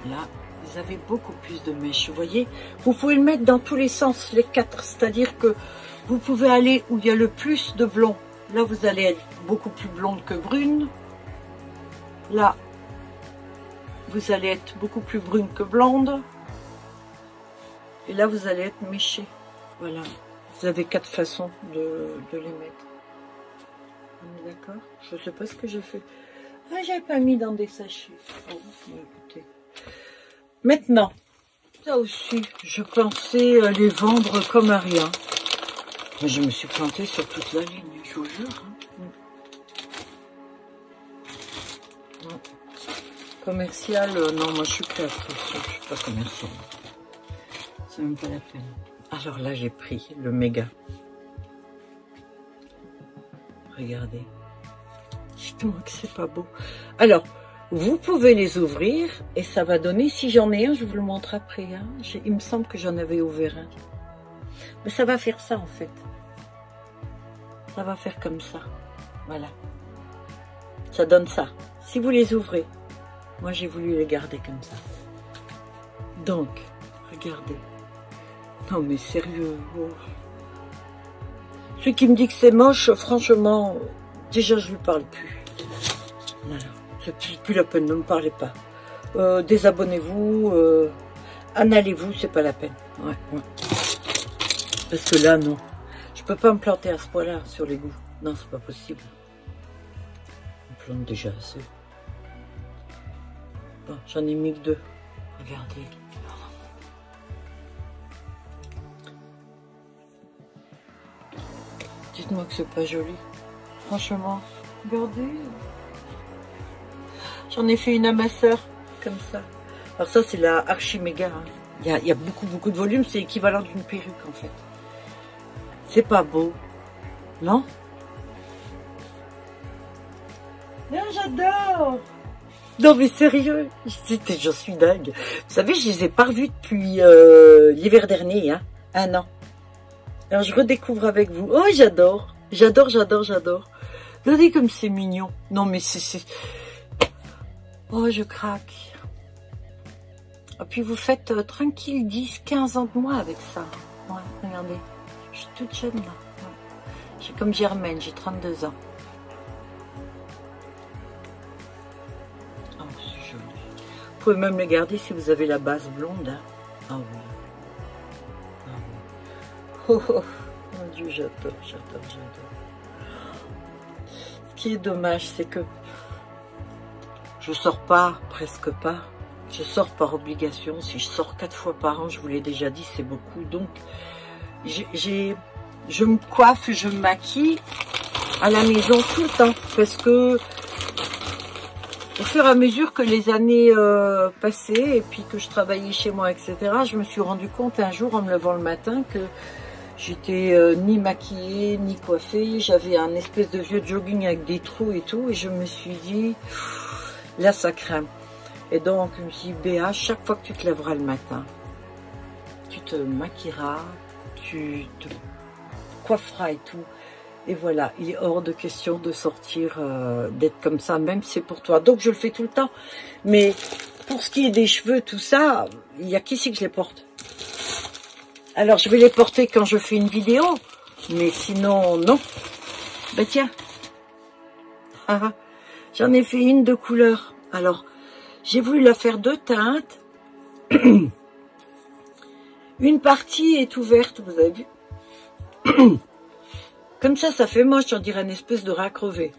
là, vous avez beaucoup plus de mèches. Vous voyez, vous pouvez le mettre dans tous les sens, les quatre. C'est-à-dire que vous pouvez aller où il y a le plus de blond. Là, vous allez être beaucoup plus blonde que brune. Là, vous allez être beaucoup plus brune que blonde. Et là, vous allez être méchée. Voilà. Vous avez 4 façons de les mettre. On est d'accord? Je ne sais pas ce que j'ai fait. Ah, j'avais pas mis dans des sachets. Bon, écoutez. Maintenant, ça aussi, je pensais les vendre comme à rien. Mais je me suis plantée sur toute la ligne, je vous jure. Non. Commercial, non, moi je suis créatrice, je suis pas commerciale. C'est même pas la peine. Alors là, j'ai pris le méga. Regardez. Dites-moi que c'est pas beau. Alors, vous pouvez les ouvrir et ça va donner, si j'en ai un, je vous le montre après. Hein. Il me semble que j'en avais ouvert un. Mais ça va faire ça en fait. Ça va faire comme ça. Voilà. Ça donne ça. Si vous les ouvrez, moi j'ai voulu les garder comme ça. Donc, regardez. Non mais sérieux. Oh. Celui qui me dit que c'est moche, franchement, déjà je lui parle plus. Voilà. C'est plus la peine, ne me parlez pas. Désabonnez-vous, annalez-vous, c'est pas la peine. Ouais, ouais. Parce que là, non. Je peux pas me planter à ce point-là sur les goûts. Non, c'est pas possible. Je me plante déjà assez. Bon, j'en ai mis que 2. Regardez. Dites-moi que c'est pas joli. Franchement, regardez. J'en ai fait une à ma soeur, comme ça. Alors ça, c'est la archi méga. Hein. Il y a beaucoup de volume. C'est l'équivalent d'une perruque, en fait. C'est pas beau. Non? Non, j'adore. Non, mais sérieux. J'en suis dingue. Vous savez, je les ai pas revus depuis l'hiver dernier. Hein, 1 an. Alors, je redécouvre avec vous. Oh, j'adore. J'adore. Regardez comme c'est mignon. Non, mais c'est... Oh, je craque. Et puis vous faites tranquille 10, 15 ans de moi avec ça. Ouais, regardez. Je suis toute jeune là. Ouais. J'ai comme Germaine, j'ai 32 ans. Oh, c'est joli. Vous pouvez même les garder si vous avez la base blonde. Hein. Ah oui. Ah oui. Oh, oh, mon Dieu, j'adore. Ce qui est dommage, c'est que je sors pas, presque pas. Je sors par obligation. Si je sors 4 fois par an, je vous l'ai déjà dit, c'est beaucoup. Donc, je me coiffe, je me maquille à la maison tout le temps. Parce que, au fur et à mesure que les années passaient, et puis que je travaillais chez moi, etc., je me suis rendu compte un jour, en me levant le matin, que j'étais ni maquillée, ni coiffée. J'avais un espèce de vieux jogging avec des trous et tout. Et je me suis dit... Là, ça craint. Et donc, je me suis dit, Béa, chaque fois que tu te lèveras le matin, tu te maquilleras, tu te coifferas et tout. Et voilà, il est hors de question de sortir, d'être comme ça, même si c'est pour toi. Donc, je le fais tout le temps. Mais pour ce qui est des cheveux, tout ça, il y a qu'ici que je les porte. Alors, je vais les porter quand je fais une vidéo. Mais sinon, non. Ben tiens. J'en ai fait une de couleur. Alors, J'ai voulu la faire deux teintes. Une partie est ouverte, vous avez vu. Comme ça fait moche, on dirait une espèce de rat crevé.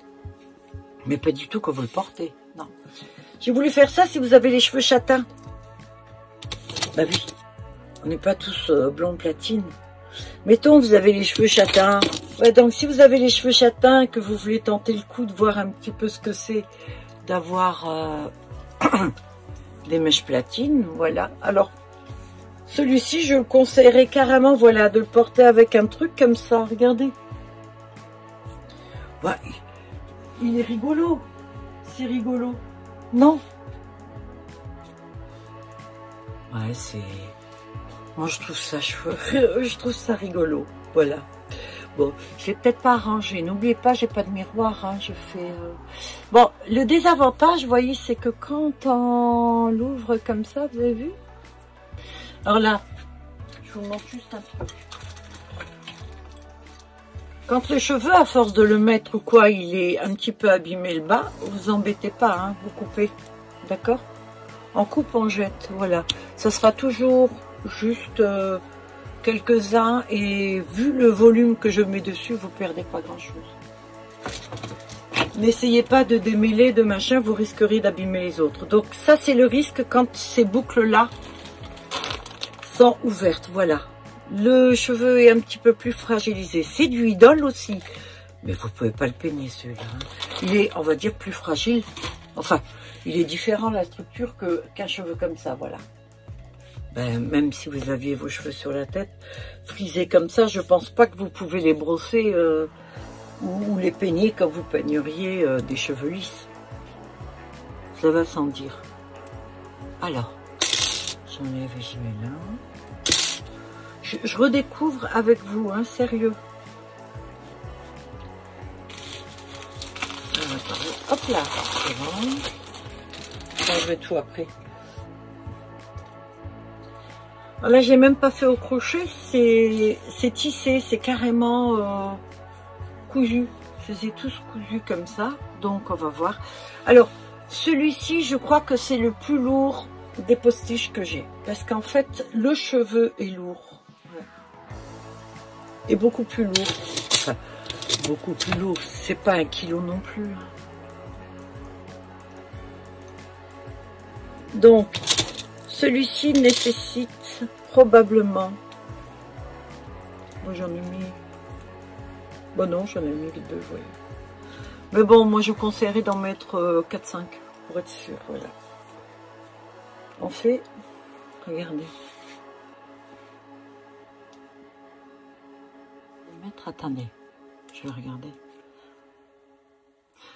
Mais pas du tout quand vous le portez, non. J'ai voulu faire ça si vous avez les cheveux châtains. Bah oui, on n'est pas tous blond platine. Mettons, vous avez les cheveux châtains. Ouais, donc si vous avez les cheveux châtains et que vous voulez tenter le coup de voir un petit peu ce que c'est d'avoir des mèches platines, voilà. Alors, celui-ci, je le conseillerais carrément, voilà, de le porter avec un truc comme ça, regardez. Ouais, il est rigolo, c'est rigolo, non? Ouais, c'est... Moi, je trouve ça je trouve ça rigolo, voilà. Bon, je vais peut-être pas arranger. N'oubliez pas, j'ai pas de miroir, hein, je fais... Bon, le désavantage, vous voyez, c'est que quand on l'ouvre comme ça, vous avez vu? Alors là, je vous montre juste un truc. Quand le cheveu, à force de le mettre ou quoi, il est un petit peu abîmé le bas, vous embêtez pas, hein, vous coupez, d'accord? On coupe, on jette, voilà. Ça sera toujours juste quelques-uns et vu le volume que je mets dessus, vous perdez pas grand-chose. N'essayez pas de démêler, de machin, vous risqueriez d'abîmer les autres. Donc ça, c'est le risque quand ces boucles-là sont ouvertes, voilà. Le cheveu est un petit peu plus fragilisé. C'est du idole aussi. Mais vous pouvez pas le peigner celui-là. Hein. Il est, on va dire, plus fragile. Enfin, il est différent la structure qu'un cheveu comme ça, voilà. Ben, même si vous aviez vos cheveux sur la tête, frisés comme ça, je pense pas que vous pouvez les brosser ou les peigner comme vous peigneriez des cheveux lisses. Ça va sans dire. Alors, j'enlève et je mets là. Je redécouvre avec vous, hein, sérieux. Hop là, c'est bon. Je vais tout après. Alors là, j'ai même pas fait au crochet, c'est tissé, c'est carrément cousu. Je les ai tous cousus comme ça, donc on va voir. Alors, celui-ci, je crois que c'est le plus lourd des postiches que j'ai, parce qu'en fait, le cheveu est lourd. Et beaucoup plus lourd. Enfin, beaucoup plus lourd. C'est pas 1 kilo non plus. Donc, celui-ci nécessite probablement... Moi, j'en ai mis... Bon, non, j'en ai mis 2, vous voyez. Mais bon, moi, je conseillerais d'en mettre 4-5 pour être sûr. Voilà. On fait... Regardez. Attendez, je vais regarder.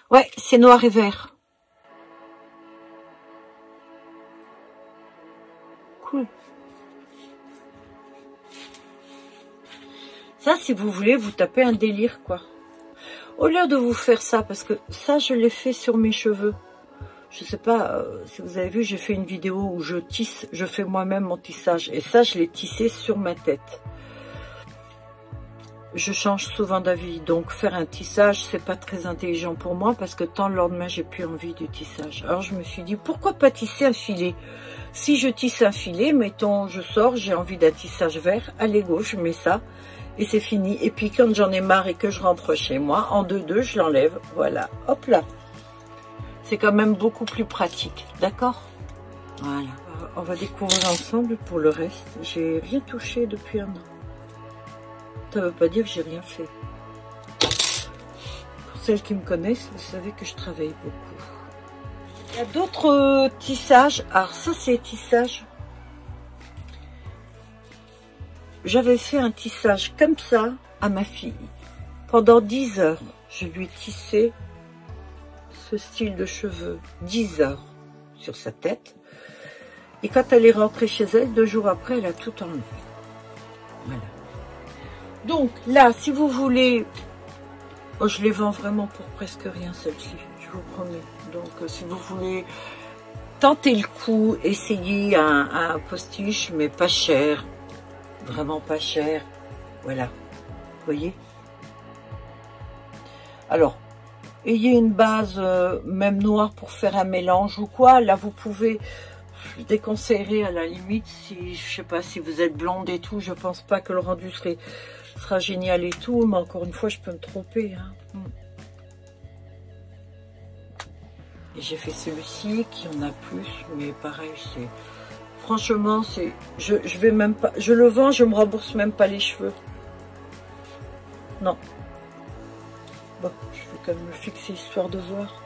Ouais, c'est noir et vert. Cool. Ça, si vous voulez, vous tapez un délire, quoi. Au lieu de vous faire ça, parce que ça, je l'ai fait sur mes cheveux. Je sais pas si vous avez vu, j'ai fait une vidéo où je tisse, je fais moi-même mon tissage. Et ça, je l'ai tissé sur ma tête. Je change souvent d'avis, donc faire un tissage, c'est pas très intelligent pour moi parce que tant le lendemain, j'ai plus envie du tissage. Alors je me suis dit, pourquoi pas tisser un filet? Si je tisse un filet, mettons, je sors, j'ai envie d'un tissage vert, allez go, je mets ça et c'est fini. Et puis quand j'en ai marre et que je rentre chez moi, en 2-2, je l'enlève, voilà, hop là. C'est quand même beaucoup plus pratique, d'accord? Voilà, on va découvrir ensemble pour le reste. J'ai rien touché depuis un an. Ça ne veut pas dire que j'ai rien fait. Pour celles qui me connaissent, vous savez que je travaille beaucoup. Il y a d'autres tissages. Alors ça, c'est tissage. J'avais fait un tissage comme ça à ma fille. Pendant 10 heures, je lui ai tissé ce style de cheveux. 10 heures sur sa tête. Et quand elle est rentrée chez elle, 2 jours après, elle a tout enlevé. Voilà. Donc là, si vous voulez, oh, je les vends vraiment pour presque rien celle-ci, je vous promets. Donc si vous voulez tenter le coup, essayez un postiche, mais pas cher, vraiment pas cher. Voilà, vous voyez. Alors, ayez une base même noire pour faire un mélange ou quoi. Là, vous pouvez, je déconseillerais à la limite, si je sais pas si vous êtes blonde et tout, je pense pas que le rendu sera génial et tout, mais encore une fois, je peux me tromper. Hein. Et j'ai fait celui-ci qui en a plus, mais pareil, c'est franchement, c'est je vais même pas, je le vends, je me rembourse même pas les cheveux. Non. Bon, je vais quand même me fixer histoire de voir.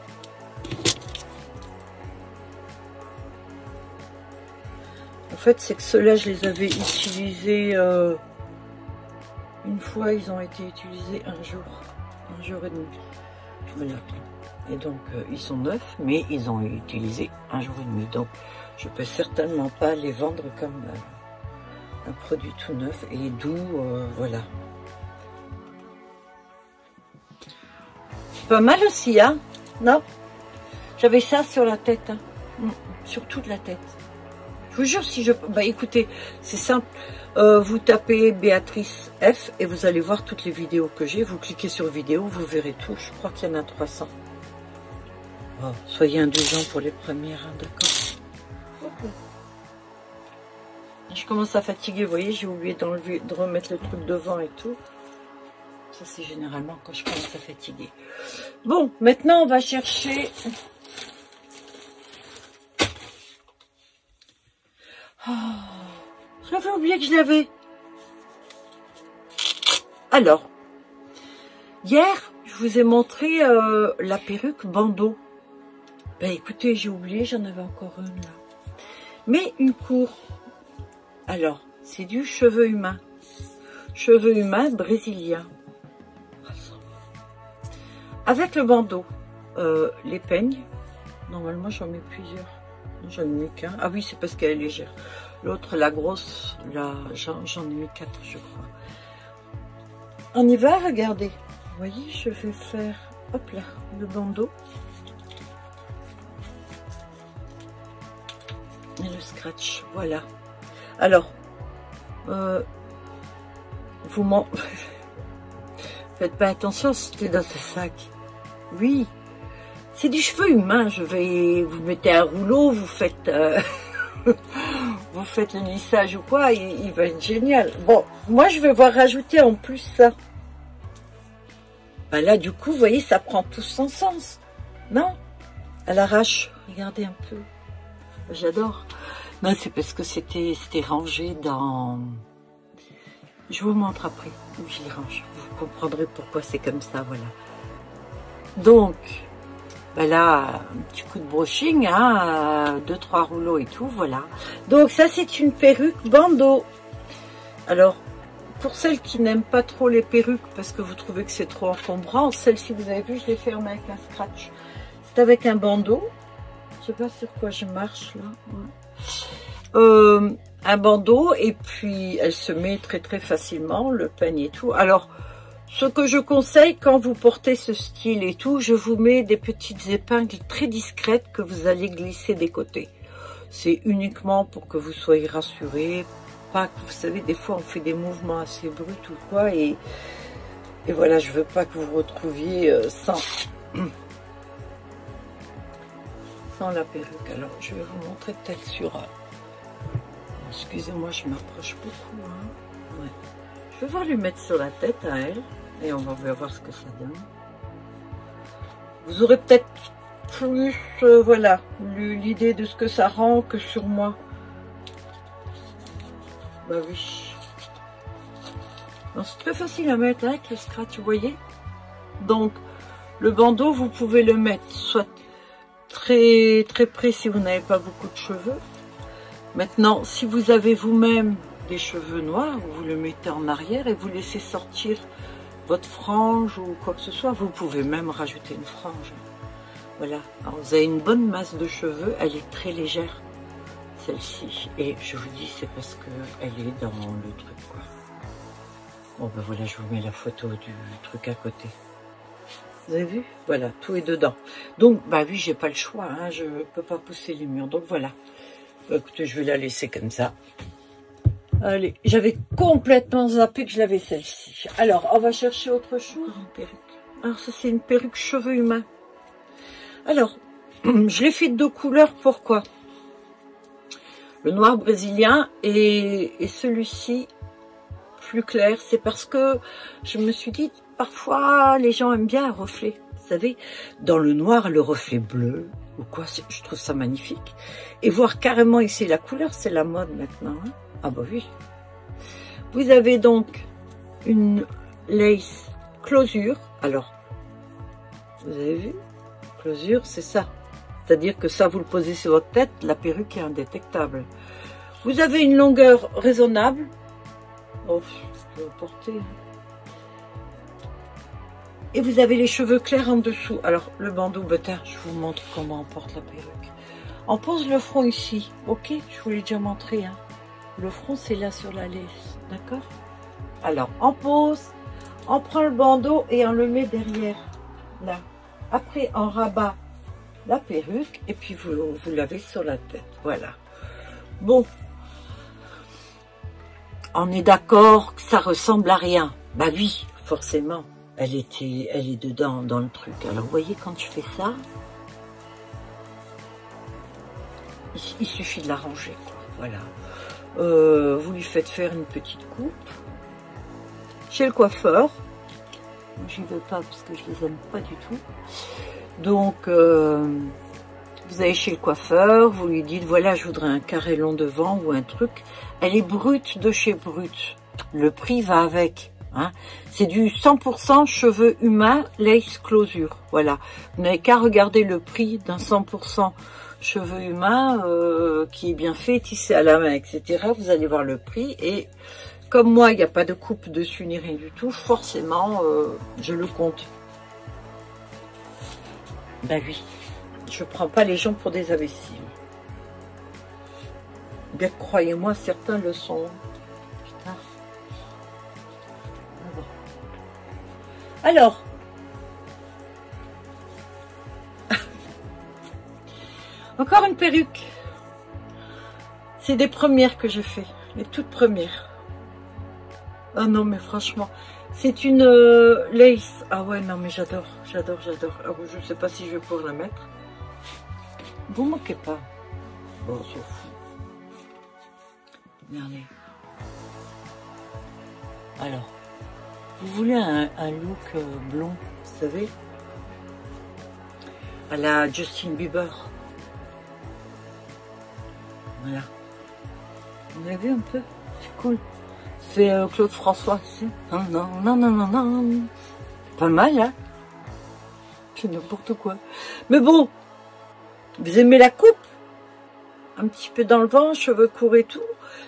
En fait, c'est que ceux-là, je les avais utilisés une fois, ils ont été utilisés un jour et demi. Voilà. Et donc, ils sont neufs, mais ils ont utilisé un jour et demi. Donc, je peux certainement pas les vendre comme un produit tout neuf et d'où, voilà. Pas mal aussi, hein? Non? J'avais ça sur la tête, hein? Sur toute la tête. Je vous jure, si je... Bah écoutez, c'est simple. Vous tapez Béatrice F et vous allez voir toutes les vidéos que j'ai. Vous cliquez sur vidéo, vous verrez tout. Je crois qu'il y en a 300. Oh, soyez indulgents pour les premières, hein, d'accord? Okay. Je commence à fatiguer, vous voyez, j'ai oublié de remettre le truc devant et tout. Ça, c'est généralement quand je commence à fatiguer. Bon, maintenant, on va chercher... Oh, j'avais oublié que je l'avais. Alors, hier, je vous ai montré la perruque bandeau. Ben écoutez, j'ai oublié, j'en avais encore une là. Mais une cour. Alors, c'est du cheveu humain. Cheveux humains brésilien. Avec le bandeau. Les peignes. Normalement, j'en mets plusieurs. J'en ai mis qu'un. Ah oui, c'est parce qu'elle est légère. L'autre, la grosse, j'en ai mis 4, je crois. On y va, regardez. Vous voyez, je vais faire, hop là, le bandeau. Et le scratch, voilà. Alors, vous m'en... Faites pas attention, c'était dans ce sac. Oui, c'est du cheveu humain. Vous mettez un rouleau, vous faites... vous faites le lissage ou quoi, il va être génial. Bon, moi je vais voir rajouter en plus ça. Ben là, du coup, vous voyez, ça prend tout son sens. Non? À l'arrache. Regardez un peu. J'adore. Non, c'est parce que c'était rangé dans... Je vous montre après où je les range. Vous comprendrez pourquoi c'est comme ça, voilà. Donc, ben là, un petit coup de brushing, hein, 2-3 rouleaux et tout, voilà. Donc ça, c'est une perruque bandeau. Alors, pour celles qui n'aiment pas trop les perruques, parce que vous trouvez que c'est trop encombrant, celle-ci, vous avez vu, je l'ai fermée avec un scratch. C'est avec un bandeau. Je sais pas sur quoi je marche, là. Ouais. Un bandeau, et puis elle se met très très facilement, le peigne et tout. Alors, ce que je conseille quand vous portez ce style et tout, je vous mets des petites épingles très discrètes que vous allez glisser des côtés. C'est uniquement pour que vous soyez rassurés. Pas que, vous savez, des fois on fait des mouvements assez bruts ou quoi, et voilà, je veux pas que vous vous retrouviez sans la perruque. Alors, je vais vous montrer peut-être sur... Excusez-moi, je m'approche beaucoup. Hein. Ouais. Je vais voir lui mettre sur la tête à elle. Et on va voir ce que ça donne. Vous aurez peut-être plus, voilà, l'idée de ce que ça rend que sur moi. Bah oui. C'est très facile à mettre avec le scratch, vous voyez. Donc, le bandeau, vous pouvez le mettre soit très très près si vous n'avez pas beaucoup de cheveux. Maintenant, si vous avez vous-même des cheveux noirs, vous le mettez en arrière et vous laissez sortir votre frange ou quoi que ce soit. Vous pouvez même rajouter une frange. Voilà. Alors, vous avez une bonne masse de cheveux. Elle est très légère, celle-ci. Et je vous dis, c'est parce qu'elle est dans le truc, quoi. Bon, ben voilà, je vous mets la photo du truc à côté. Vous avez vu? Voilà, tout est dedans. Donc, bah oui, j'ai pas le choix. Hein, je peux pas pousser les murs. Donc, voilà. Bah, écoutez, je vais la laisser comme ça. Allez, j'avais complètement zappé que je l'avais celle-ci. Alors, on va chercher autre chose. Alors ça c'est une perruque cheveux humains. Alors, je l'ai fait de 2 couleurs, pourquoi? Le noir brésilien et celui-ci plus clair, c'est parce que je me suis dit, parfois les gens aiment bien un reflet. Vous savez, dans le noir, le reflet bleu ou quoi, je trouve ça magnifique. Et voir carrément ici la couleur, c'est la mode maintenant. Hein. Ah bah oui. Vous avez donc une lace closure. Alors, vous avez vu? Closure, c'est ça. C'est-à-dire que ça, vous le posez sur votre tête, la perruque est indétectable. Vous avez une longueur raisonnable. Oh, je vais porter. Et vous avez les cheveux clairs en dessous. Alors, le bandeau butter, je vous montre comment on porte la perruque. On pose le front ici. Ok, je vous l'ai déjà montré. Hein. Le front, c'est là sur la lace. D'accord? Alors, on pose, on prend le bandeau et on le met derrière. Là. Après, on rabat la perruque et puis vous l'avez sur la tête. Voilà. Bon. On est d'accord que ça ressemble à rien. Bah oui, forcément. Elle est dedans, dans le truc. Alors, vous voyez, quand je fais ça, il suffit de l'arranger, quoi. Voilà. Vous lui faites faire une petite coupe. Chez le coiffeur. J'y vais pas parce que je les aime pas du tout. Donc, vous allez chez le coiffeur, vous lui dites, voilà, je voudrais un carré long devant ou un truc. Elle est brute de chez Brut. Le prix va avec. Hein. C'est du 100% cheveux humains, lace closure. Voilà. Vous n'avez qu'à regarder le prix d'un 100% cheveux humains qui est bien fait, tissé à la main, etc. Vous allez voir le prix. Et comme moi, il n'y a pas de coupe dessus ni rien du tout, forcément, je le compte. Ben oui, je prends pas les gens pour des imbéciles. Bien que croyez-moi, certains le sont. Putain. Alors, encore une perruque. C'est des premières que je fais, les toutes premières. Ah non, mais franchement, c'est une lace. Ah ouais, non, mais j'adore, j'adore, j'adore. Ah, je sais pas si je vais pouvoir la mettre. Vous moquez pas. Bon, on s'en fout. Regardez. Alors, vous voulez un look blond, vous savez, à la Justin Bieber. Voilà. Vous avez vu un peu? C'est cool. C'est Claude François, c'est non, non, non, non, non, non. Pas mal, hein? C'est n'importe quoi. Mais bon, vous aimez la coupe? Un petit peu dans le vent, cheveux courts et tout.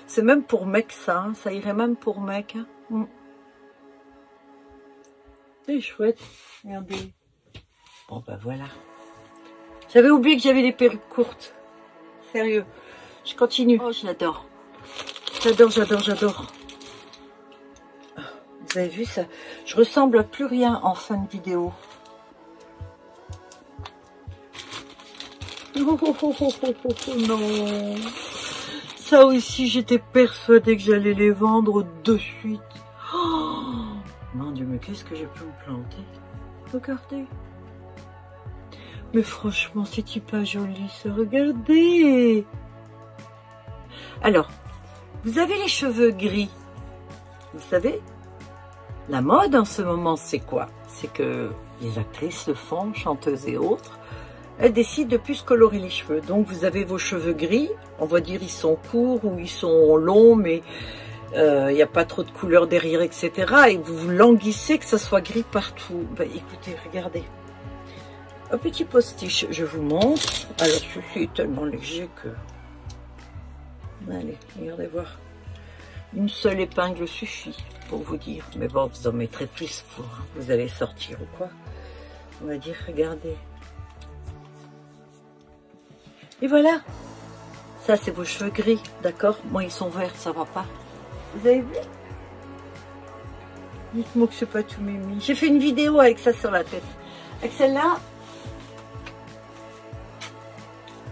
C'est même pour mec, ça. Hein. Ça irait même pour mec. Hein. Mm. C'est chouette. Regardez. Bon, ben voilà. J'avais oublié que j'avais des perruques courtes. Sérieux. Je continue. Oh, j'adore. J'adore, j'adore, j'adore. Vous avez vu ça? Je ressemble à plus rien en fin de vidéo. Oh, oh, oh, oh, oh, oh, non. Ça aussi, j'étais persuadée que j'allais les vendre de suite. Oh, mon Dieu, mais qu'est-ce que j'ai pu me planter? Regardez. Mais franchement, c'est pas joli, ça. Regardez. Alors, vous avez les cheveux gris. Vous savez, la mode en ce moment, c'est quoi? C'est que les actrices le font, chanteuses et autres. Elles décident de plus se colorer les cheveux. Donc, vous avez vos cheveux gris. On va dire ils sont courts ou ils sont longs, mais il n'y a pas trop de couleur derrière, etc. Et vous vous languissez que ça soit gris partout. Ben, écoutez, regardez. Un petit postiche, je vous montre. Alors, celui-ci est tellement léger que... Allez, regardez voir. Une seule épingle suffit pour vous dire. Mais bon, vous en mettrez plus pour vous allez sortir ou quoi. On va dire, regardez. Et voilà. Ça, c'est vos cheveux gris, d'accord? Moi, ils sont verts, ça va pas. Vous avez vu? Dites-moi que c'est pas tout mimi. J'ai fait une vidéo avec ça sur la tête. Avec celle-là.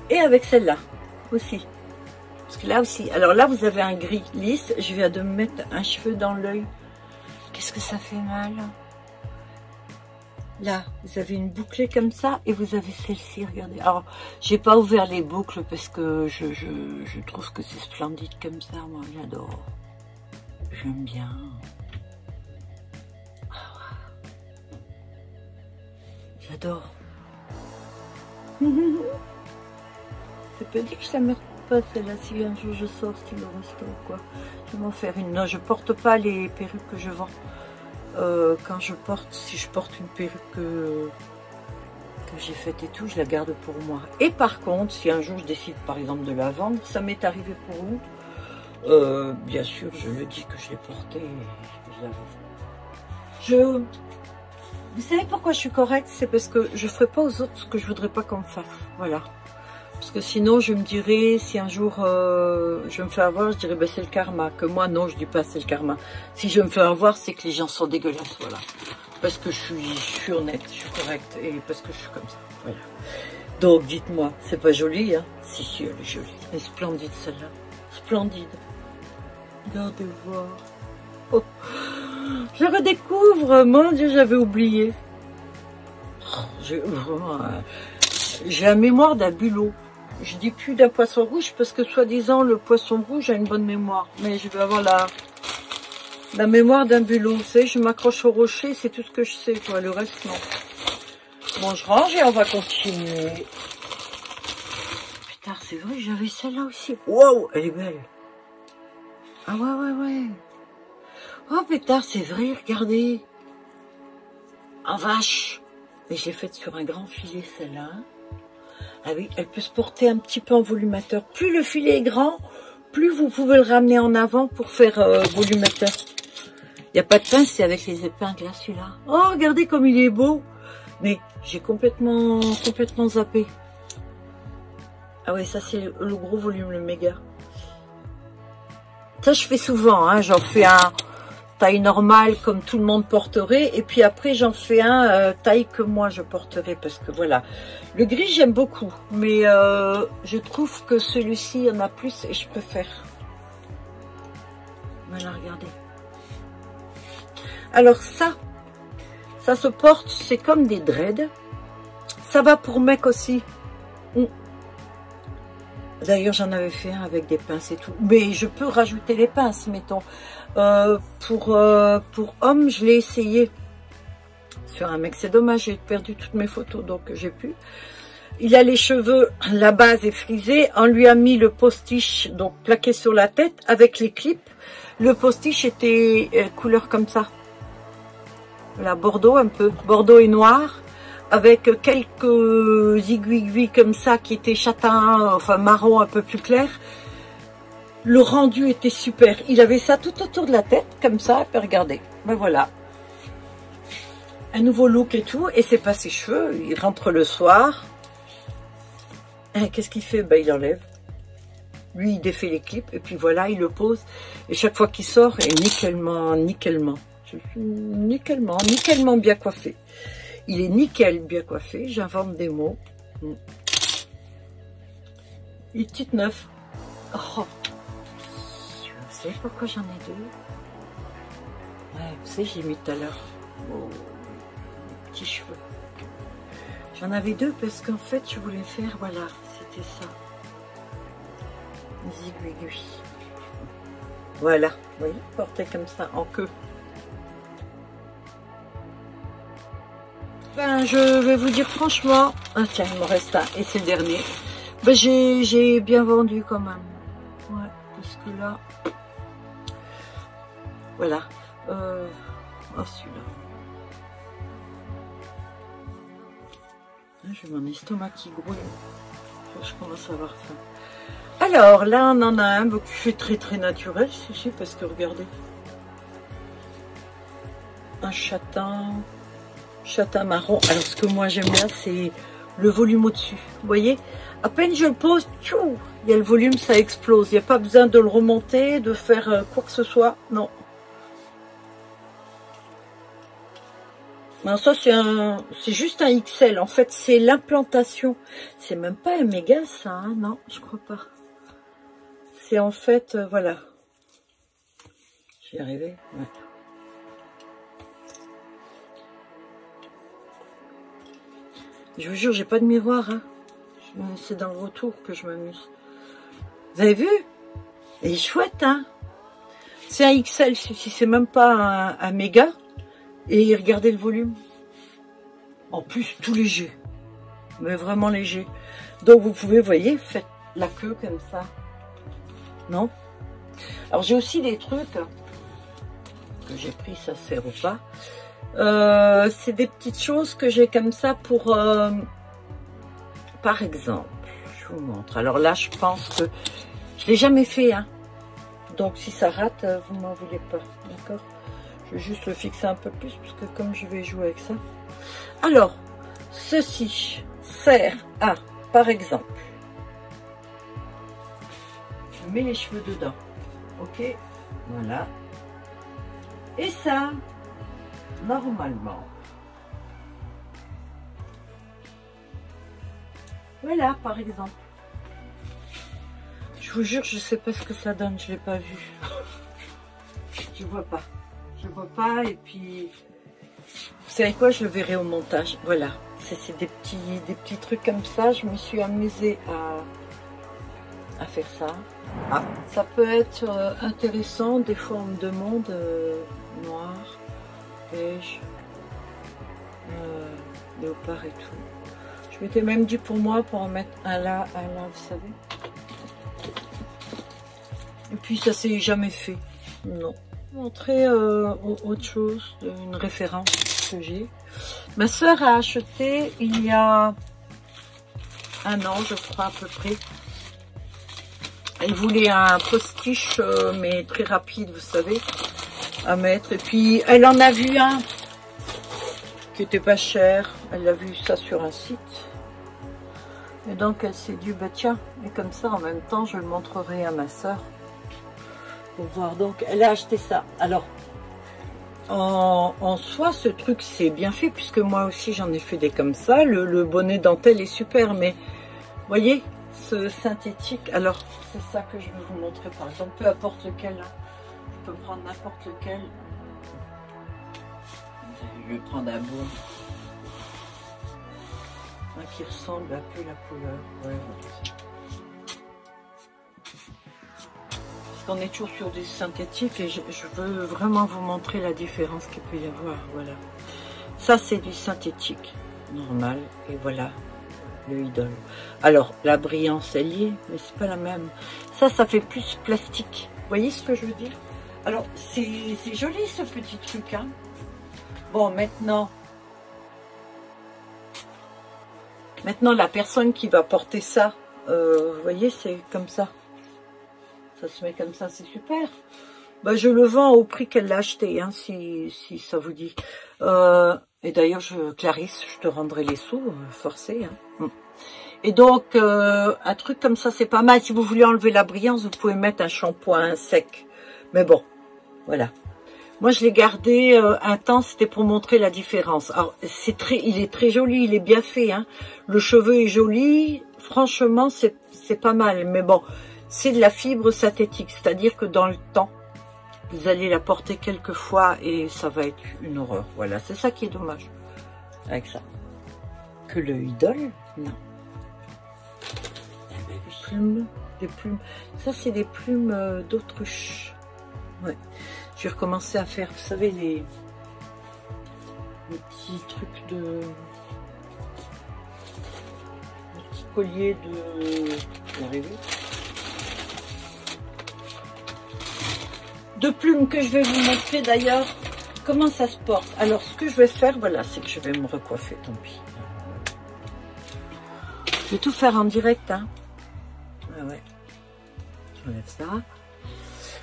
Et avec celle-là aussi. Parce que là aussi, alors là vous avez un gris lisse, je viens de me mettre un cheveu dans l'œil. Qu'est-ce que ça fait mal? Là, vous avez une bouclée comme ça et vous avez celle-ci, regardez. Alors, j'ai pas ouvert les boucles parce que je trouve que c'est splendide comme ça, moi, j'adore. J'aime bien. J'adore. C'est pas dit que je la merde pas celle-là, si un jour je sors, si le resto ou quoi. Je vais m'en faire une. Non, je porte pas les perruques que je vends. Quand je porte, si je porte une perruque que j'ai faite et tout, je la garde pour moi. Et par contre, si un jour je décide par exemple de la vendre, ça m'est arrivé pour vous. Bien sûr, je le dis que je l'ai portée et je la vends. Vous savez pourquoi je suis correcte? C'est parce que je ne ferai pas aux autres ce que je voudrais pas qu'on me fasse. Voilà. Parce que sinon, je me dirais, si un jour je me fais avoir, je dirais, ben, c'est le karma. Que moi, non, je dis pas c'est le karma. Si je me fais avoir, c'est que les gens sont dégueulasses, voilà. Parce que je suis honnête, je suis correcte, et parce que je suis comme ça, voilà. Donc, dites-moi, c'est pas joli, hein? Si, si, elle est jolie. Elle est splendide, celle-là. Splendide. Regardez voir. Oh. Je redécouvre, mon Dieu, j'avais oublié. Oh, j'ai la mémoire d'un bulot. Je dis plus d'un poisson rouge parce que soi-disant le poisson rouge a une bonne mémoire. Mais je vais avoir la mémoire d'un bulot. Vous savez, je m'accroche au rocher, c'est tout ce que je sais, quoi. Le reste, non. Bon, je range et on va continuer. Putain, c'est vrai, j'avais celle-là aussi. Wow, elle est belle. Ah ouais. Oh putain, c'est vrai, regardez. En vache. Mais je l'ai faite sur un grand filet, celle-là. Ah oui, elle peut se porter un petit peu en volumateur. Plus le filet est grand, plus vous pouvez le ramener en avant pour faire volumateur. Il n'y a pas de pince, c'est avec les épingles là, celui-là. Oh, regardez comme il est beau. Mais j'ai complètement zappé. Ah oui, ça c'est le gros volume, le méga. Ça, je fais souvent, hein. J'en fais un taille normale comme tout le monde porterait. Et puis après, j'en fais un taille que moi je porterai. Parce que voilà, le gris, j'aime beaucoup. Mais je trouve que celui-ci, il y en a plus et je préfère. Voilà, regardez. Alors ça se porte, c'est comme des dreads. Ça va pour mec aussi. D'ailleurs, j'en avais fait un avec des pinces et tout. Mais je peux rajouter les pinces, mettons. Pour homme, je l'ai essayé sur un mec. C'est dommage, j'ai perdu toutes mes photos, donc j'ai pu. Il a les cheveux, la base est frisée. On lui a mis le postiche, donc plaqué sur la tête, avec les clips. Le postiche était couleur comme ça. Voilà, bordeaux un peu. Bordeaux et noir. Avec quelques aiguilles comme ça qui étaient châtain, enfin marron un peu plus clair. Le rendu était super. Il avait ça tout autour de la tête, comme ça, et puis regardez. Ben voilà. Un nouveau look et tout, et c'est pas ses cheveux. Il rentre le soir. Qu'est-ce qu'il fait? Ben il enlève. Lui, il défait les clips, et puis voilà, il le pose. Et chaque fois qu'il sort, et nickelement bien coiffé. Il est nickel, bien coiffé. J'invente des mots. Il est tout neuf. Oh. Vous savez pourquoi j'en ai deux? Ouais, vous savez, j'ai mis tout à l'heure. Oh, petits cheveux. J'en avais deux parce qu'en fait, je voulais faire, voilà, c'était ça. Les aiguilles. Voilà, vous voyez, porté comme ça, en queue. Ben, je vais vous dire franchement, ah tiens, il me reste un, et c'est le dernier. Ben, j'ai bien vendu quand même. Ouais, parce que là, voilà. Oh, celui-là. J'ai mon estomac qui grouille. Je commence à avoir faim. Alors, là, on en a un qui fait très naturel, ceci, parce que regardez. Un châtain marron. Alors, ce que moi j'aime bien, c'est le volume au-dessus. Vous voyez, à peine je le pose, tchou, il y a le volume, ça explose. Il n'y a pas besoin de le remonter, de faire quoi que ce soit. Non. Non, ça c'est juste un XL. En fait, c'est l'implantation. C'est même pas un méga, ça, hein. Non, je crois pas. C'est en fait, voilà. J'y arrivais, ouais. Je vous jure, j'ai pas de miroir. Hein. C'est dans le retour que je m'amuse. Vous avez vu? Il est chouette, hein? C'est un XL, si c'est même pas un méga. Et regardez le volume. En plus, tout léger. Mais vraiment léger. Donc vous pouvez, vous voyez, faites la queue comme ça. Non? Alors j'ai aussi des trucs que j'ai pris, ça sert ou pas. C'est des petites choses que j'ai comme ça pour... par exemple, je vous montre. Alors là, je pense que je l'ai jamais fait, hein. Donc si ça rate, vous m'en voulez pas, d'accord? Je vais juste le fixer un peu plus, parce que comme je vais jouer avec ça. Alors, ceci sert à, par exemple, je mets les cheveux dedans, ok? Voilà. Et ça, normalement, voilà, par exemple. Je vous jure, je sais pas ce que ça donne, je l'ai pas vu. Je vois pas. Je vois pas, et puis... Vous savez quoi, je le verrai au montage. Voilà, c'est des petits trucs comme ça. Je me suis amusée à faire ça. Ah, ça peut être intéressant, des fois on me demande noir, beige, léopard et tout. Je m'étais même dit pour moi pour en mettre un là, vous savez. Et puis ça s'est jamais fait, non. Montrer autre chose, une référence que j'ai. Ma soeur a acheté il y a un an, je crois à peu près. Elle voulait un postiche, mais très rapide, vous savez, à mettre. Et puis elle en a vu un qui était pas cher. Elle a vu ça sur un site. Et donc elle s'est dit, bah tiens, et comme ça en même temps je le montrerai à ma soeur. Pour voir, donc elle a acheté ça. Alors en soi ce truc c'est bien fait, puisque moi aussi j'en ai fait des comme ça. Le bonnet dentelle est super, mais voyez ce synthétique, alors c'est ça que je vais vous montrer, par exemple, peu importe lequel, hein. Je peux prendre n'importe lequel. Je vais prendre un bon, un qui ressemble un peu la couleur, ouais. On est toujours sur des synthétiques, et je veux vraiment vous montrer la différence qu'il peut y avoir. Voilà, ça c'est du synthétique normal, et voilà le idole. Alors la brillance elle y est, mais c'est pas la même. Ça fait plus plastique, vous voyez ce que je veux dire? Alors c'est joli ce petit truc, hein. Bon, maintenant la personne qui va porter ça, vous voyez, c'est comme ça. Ça se met comme ça, c'est super. Bah, je le vends au prix qu'elle l'a acheté, hein, si ça vous dit. Et d'ailleurs, Clarisse, je te rendrai les sous, forcés. Hein. Et donc, un truc comme ça, c'est pas mal. Si vous voulez enlever la brillance, vous pouvez mettre un shampoing sec. Mais bon, voilà. Moi, je l'ai gardé un temps, c'était pour montrer la différence. Alors, il est très joli, il est bien fait. Hein. Le cheveu est joli. Franchement, c'est pas mal. Mais bon... C'est de la fibre synthétique, c'est-à-dire que dans le temps, vous allez la porter quelques fois et ça va être une horreur. Voilà, c'est ça qui est dommage avec ça. Que le idole, non. Des plumes. Ça, c'est des plumes d'autruche. Ouais. Je vais recommencer à faire, vous savez, les petits trucs de... Les petits colliers de... de plumes que je vais vous montrer d'ailleurs comment ça se porte. Alors ce que je vais faire, voilà, c'est que je vais me recoiffer, tant pis. Je vais tout faire en direct, hein. Ouais. J'enlève ça.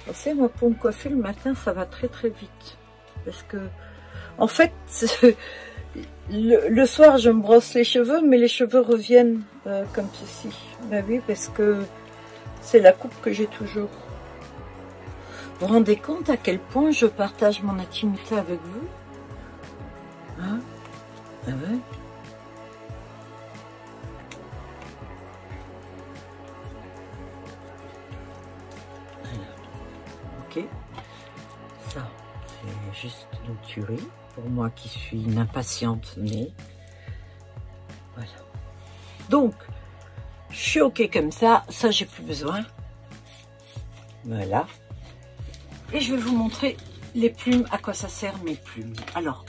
Vous savez, moi pour me coiffer le matin, ça va très très vite. Parce que, en fait, le soir je me brosse les cheveux, mais les cheveux reviennent comme ceci. Ben oui, parce que c'est la coupe que j'ai toujours. Vous vous rendez compte à quel point je partage mon intimité avec vous? Hein? Ah ouais? Ok. Ça, c'est juste une tuerie. Pour moi qui suis une impatiente, mais... Voilà. Donc, je suis ok comme ça. Ça, j'ai plus besoin. Voilà. Et je vais vous montrer les plumes, à quoi ça sert mes plumes. Alors,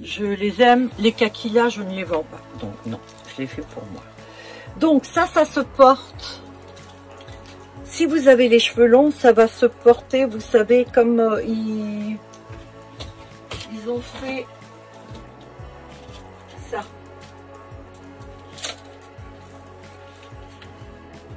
je les aime. Les kakis là, je ne les vends pas. Donc, non, je les fais pour moi. Donc, ça se porte. Si vous avez les cheveux longs, ça va se porter, vous savez, comme ils ont fait ça.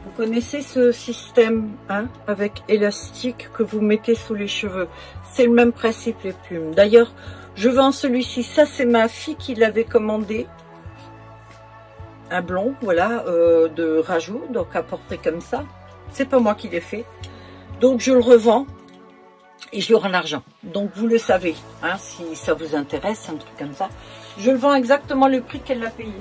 Vous connaissez ce système, hein, avec élastique que vous mettez sous les cheveux. C'est le même principe, les plumes. D'ailleurs, je vends celui-ci. Ça, c'est ma fille qui l'avait commandé. Un blond, voilà, de rajout, donc à porter comme ça. C'est pas moi qui l'ai fait. Donc, je le revends et je le rends l'argent. Donc, vous le savez, hein, si ça vous intéresse, un truc comme ça. Je le vends exactement le prix qu'elle l'a payé.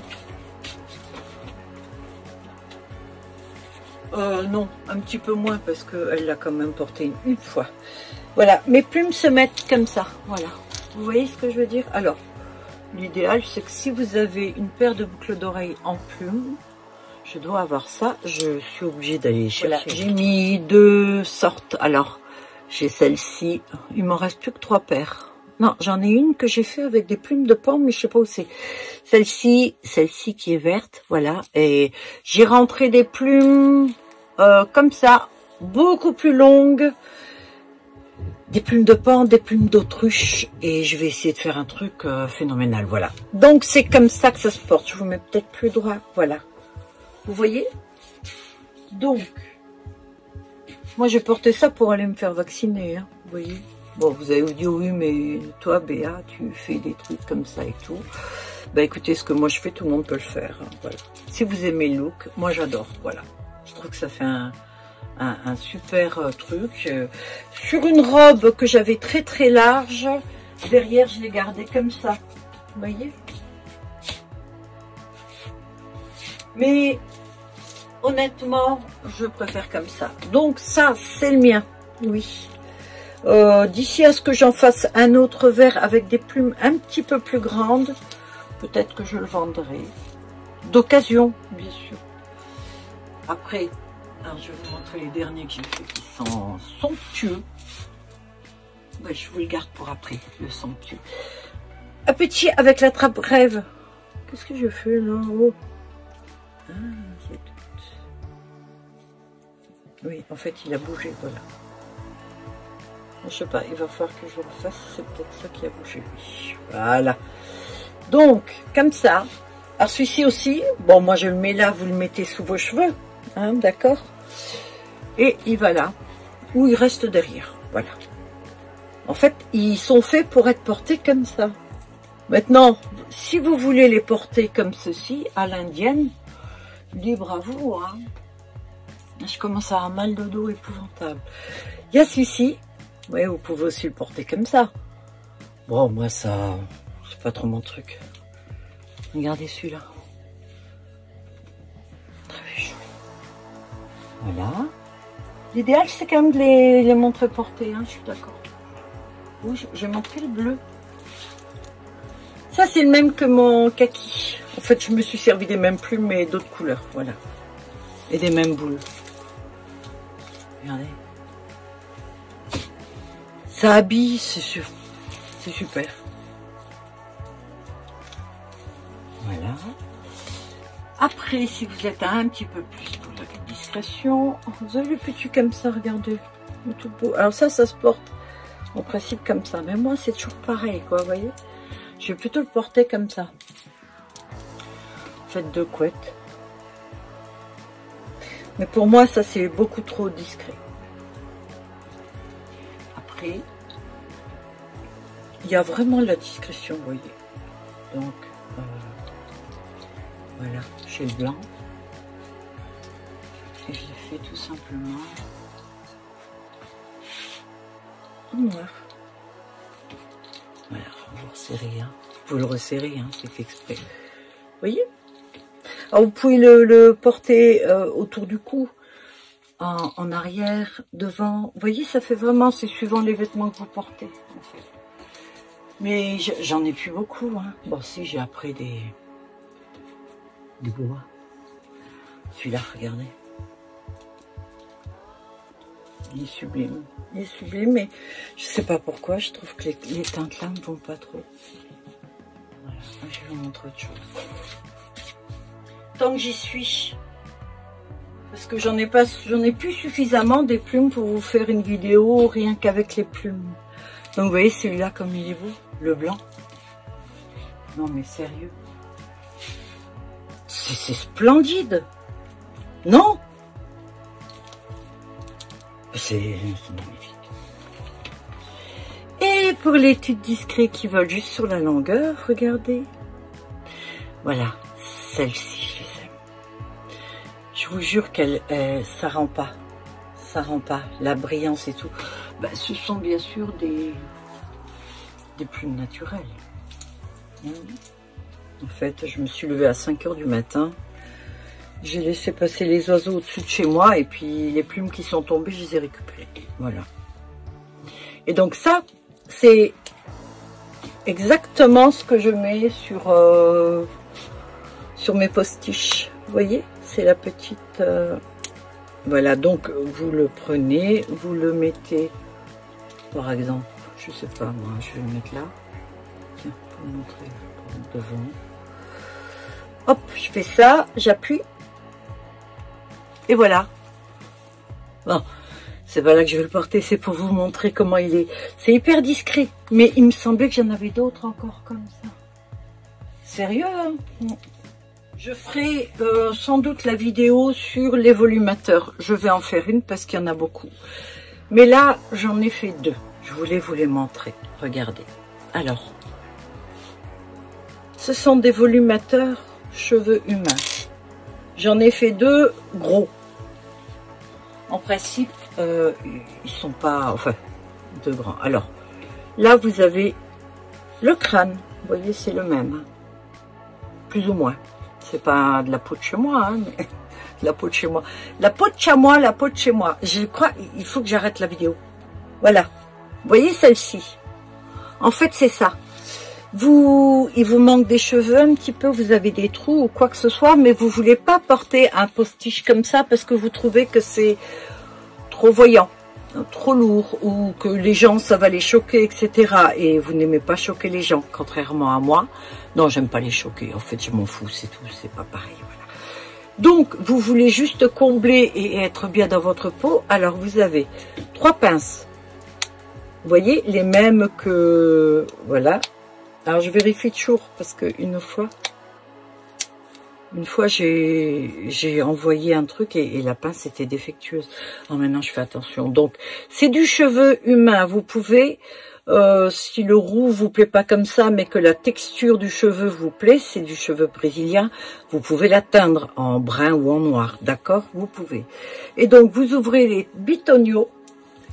Non, un petit peu moins parce qu'elle l'a quand même porté une fois. Voilà, mes plumes se mettent comme ça, voilà. Vous voyez ce que je veux dire? Alors, l'idéal, c'est que si vous avez une paire de boucles d'oreilles en plumes, je dois avoir ça, je suis obligée d'aller chercher. Voilà, j'ai mis 2 sortes. Alors, j'ai celle-ci, il m'en reste plus que 3 paires. Non, j'en ai une que j'ai fait avec des plumes de pomme, mais je sais pas où c'est. Celle-ci qui est verte, voilà. Et j'ai rentré des plumes comme ça, beaucoup plus longues. Des plumes de paon, des plumes d'autruche. Et je vais essayer de faire un truc phénoménal, voilà. Donc, c'est comme ça que ça se porte. Je vous mets peut-être plus droit, voilà. Vous voyez? Donc, moi, j'ai porté ça pour aller me faire vacciner, hein, vous voyez? Bon, vous avez dit, oui, mais toi, Béa, tu fais des trucs comme ça et tout. Bah, écoutez, ce que moi, je fais, tout le monde peut le faire, hein, voilà. Si vous aimez le look, moi, j'adore, voilà. Je trouve que ça fait un super truc. Sur une robe que j'avais très, très large, derrière, je l'ai gardée comme ça, vous voyez? Mais honnêtement, je préfère comme ça. Donc ça, c'est le mien, oui. D'ici à ce que j'en fasse un autre vert avec des plumes un petit peu plus grandes, peut-être que je le vendrai. D'occasion, bien sûr. Après, alors je vais vous montrer les derniers que j'ai fait qui sont somptueux. Ouais, je vous le garde pour après, le somptueux. Un petit avec la trappe rêve. Qu'est-ce que je fais là? Oh. Ah, c'est tout. Oui, en fait, il a bougé, voilà. Je sais pas, il va falloir que je le fasse. C'est peut-être ça qui a bougé, oui. Voilà. Donc, comme ça. Alors, celui-ci aussi, bon, moi, je le mets là, vous le mettez sous vos cheveux. Hein, d'accord? Et il va là, où il reste derrière. Voilà. En fait, ils sont faits pour être portés comme ça. Maintenant, si vous voulez les porter comme ceci, à l'indienne, libre à vous, hein. Je commence à avoir mal de dos épouvantable. Il y a celui-ci. Oui, vous pouvez aussi le porter comme ça. Bon, moi, ça, c'est pas trop mon truc. Regardez celui-là. Très joli. Voilà. L'idéal, c'est quand même de les montrer portés, hein, je suis d'accord. Oui, j'ai montré le bleu. Ça, c'est le même que mon kaki. En fait, je me suis servi des mêmes plumes, mais d'autres couleurs, voilà. Et des mêmes boules. Regardez. Ça habille, c'est sûr. C'est super. Voilà. Après, si vous êtes un petit peu plus pour la discrétion, vous avez le petit comme ça, regardez. Tout beau. Alors ça se porte en principe comme ça. Mais moi, c'est toujours pareil, quoi, vous voyez. Je vais plutôt le porter comme ça. Faites 2 couettes. Mais pour moi, ça, c'est beaucoup trop discret. Après, il y a vraiment la discrétion, vous voyez. Donc, voilà, j'ai le blanc. Et je l'ai fait tout simplement en noir. Voilà, vous resserrez, hein. Vous le resserrez, hein, c'est fait exprès. Vous voyez? Alors, vous pouvez le porter autour du cou, en arrière, devant. Vous voyez, ça fait vraiment, c'est suivant les vêtements que vous portez, en fait. Mais j'en ai plus beaucoup, hein. Bon, si, j'ai après des du bois. Celui-là, regardez. Il est sublime. Il est sublime, mais je sais pas pourquoi, je trouve que les teintes là ne vont pas trop. Voilà, je vais vous montrer autre chose. Tant que j'y suis, parce que j'en ai plus suffisamment des plumes pour vous faire une vidéo rien qu'avec les plumes. Donc vous voyez celui-là comme il est beau, le blanc. Non mais sérieux, c'est splendide, non? C'est magnifique. Et pour les tubes discrets qui volent juste sur la longueur, regardez. Voilà, celle-ci, je les aime. Je vous jure qu'elle, ça rend pas la brillance et tout. Bah, ce sont bien sûr des plumes naturelles. En fait, je me suis levée à 5 h du matin. J'ai laissé passer les oiseaux au-dessus de chez moi et puis les plumes qui sont tombées, je les ai récupérées. Voilà. Et donc ça, c'est exactement ce que je mets sur mes postiches. Vous voyez, c'est la petite... Voilà, donc vous le prenez, vous le mettez, par exemple, je sais pas moi, je vais le mettre là. Tiens, pour vous montrer devant. Hop, je fais ça, j'appuie. Et voilà. Bon, c'est pas là que je vais le porter, c'est pour vous montrer comment il est. C'est hyper discret, mais il me semblait que j'en avais d'autres encore comme ça. Sérieux, hein? Je ferai sans doute la vidéo sur les volumateurs. Je vais en faire une parce qu'il y en a beaucoup. Mais là, j'en ai fait 2. Je voulais vous les montrer. Regardez. Alors, ce sont des volumateurs cheveux humains. J'en ai fait 2 gros. En principe, ils sont pas... Enfin, 2 grands. Alors, là, vous avez le crâne. Vous voyez, c'est le même. Plus ou moins. C'est pas de la peau de chez moi, hein, mais de la peau de chez moi. La peau de chamois, la peau de chez moi. Je crois, il faut que j'arrête la vidéo. Voilà. Vous voyez celle-ci. En fait, c'est ça. Il vous manque des cheveux un petit peu, vous avez des trous ou quoi que ce soit, mais vous voulez pas porter un postiche comme ça parce que vous trouvez que c'est trop voyant, trop lourd, ou que les gens, ça va les choquer, etc. Et vous n'aimez pas choquer les gens, contrairement à moi. Non, j'aime pas les choquer. En fait, je m'en fous, c'est tout. C'est pas pareil. Voilà. Donc, vous voulez juste combler et être bien dans votre peau. Alors, vous avez 3 pinces. Vous voyez, les mêmes que... Voilà. Alors, je vérifie toujours parce que une fois, j'ai envoyé un truc et la pince était défectueuse. Alors, maintenant, je fais attention. Donc, c'est du cheveu humain. Vous pouvez... si le roux vous plaît pas comme ça, mais que la texture du cheveu vous plaît, c'est du cheveu brésilien, vous pouvez la teindre en brun ou en noir, d'accord? Vous pouvez. Et donc, vous ouvrez les bitonio,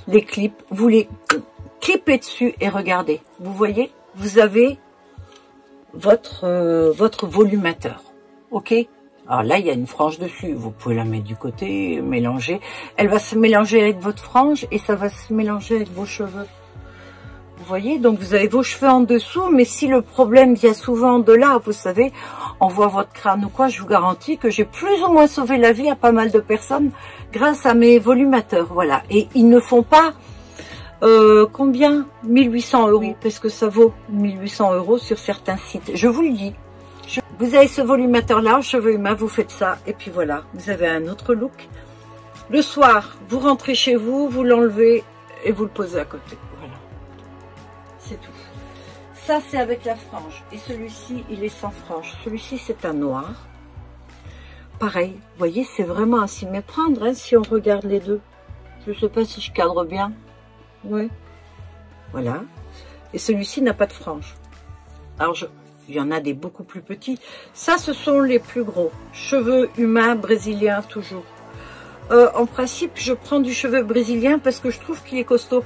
les clips, vous les clipez dessus et regardez. Vous voyez, vous avez votre volumateur, ok? Alors là, il y a une frange dessus, vous pouvez la mettre du côté, mélanger. Elle va se mélanger avec votre frange et ça va se mélanger avec vos cheveux. Vous voyez, donc vous avez vos cheveux en dessous, mais si le problème vient souvent de là, vous savez, on voit votre crâne ou quoi, je vous garantis que j'ai plus ou moins sauvé la vie à pas mal de personnes grâce à mes volumateurs, voilà. Et ils ne font pas, combien? 1800 €, parce que ça vaut 1800 € sur certains sites, je vous le dis. Vous avez ce volumateur-là, en cheveux humains, vous faites ça, et puis voilà, vous avez un autre look. Le soir, vous rentrez chez vous, vous l'enlevez et vous le posez à côté. C'est tout. Ça, c'est avec la frange. Et celui-ci, il est sans frange. Celui-ci, c'est un noir. Pareil, vous voyez, c'est vraiment à s'y méprendre, hein, si on regarde les deux. Je ne sais pas si je cadre bien. Oui. Voilà. Et celui-ci n'a pas de frange. Alors, il y en a des beaucoup plus petits. Ça, ce sont les plus gros. Cheveux humains, brésiliens, toujours. En principe, je prends du cheveu brésilien parce que je trouve qu'il est costaud.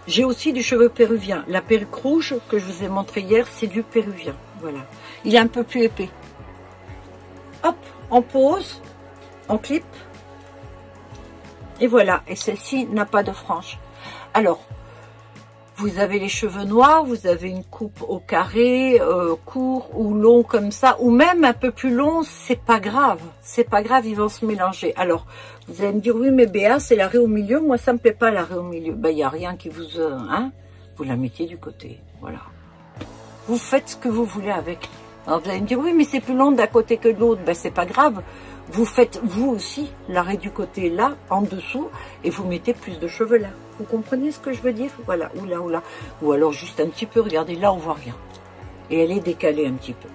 J'ai aussi du cheveu péruvien. La perruque rouge que je vous ai montré hier, c'est du péruvien. Voilà. Il est un peu plus épais. Hop, on pose, on clip. Et voilà. Et celle-ci n'a pas de frange. Alors, Vous avez les cheveux noirs, vous avez une coupe au carré, court ou long comme ça, ou même un peu plus long, c'est pas grave. C'est pas grave, ils vont se mélanger. Alors, vous allez me dire, oui, mais Béa, c'est l'arrêt au milieu. Moi, ça me plaît pas l'arrêt au milieu. Ben, il n'y a rien qui vous... hein, vous la mettez du côté, voilà. Vous faites ce que vous voulez avec. Alors, vous allez me dire, oui, mais c'est plus long d'un côté que de l'autre. Ben, c'est pas grave. Vous faites, vous aussi, l'arrêt du côté là, en dessous, et vous mettez plus de cheveux là. Vous comprenez ce que je veux dire? Voilà, ou là, ou là. Ou alors juste un petit peu, regardez, là, on voit rien. Et elle est décalée un petit peu.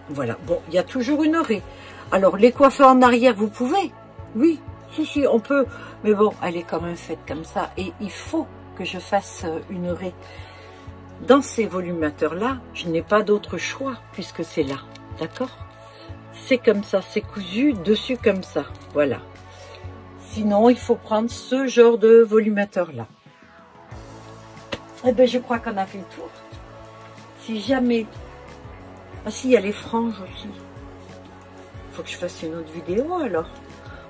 Voilà, bon, il y a toujours une raie. Alors, les coiffeurs en arrière, vous pouvez? Oui, si, on peut. Mais bon, elle est quand même faite comme ça. Et il faut que je fasse une raie. Dans ces volumateurs-là, je n'ai pas d'autre choix, puisque c'est là. D'accord? C'est comme ça, c'est cousu dessus comme ça, voilà. Sinon, il faut prendre ce genre de volumateur-là. Eh bien, je crois qu'on a fait le tour. Si jamais... Ah si, il y a les franges aussi. Il faut que je fasse une autre vidéo, alors.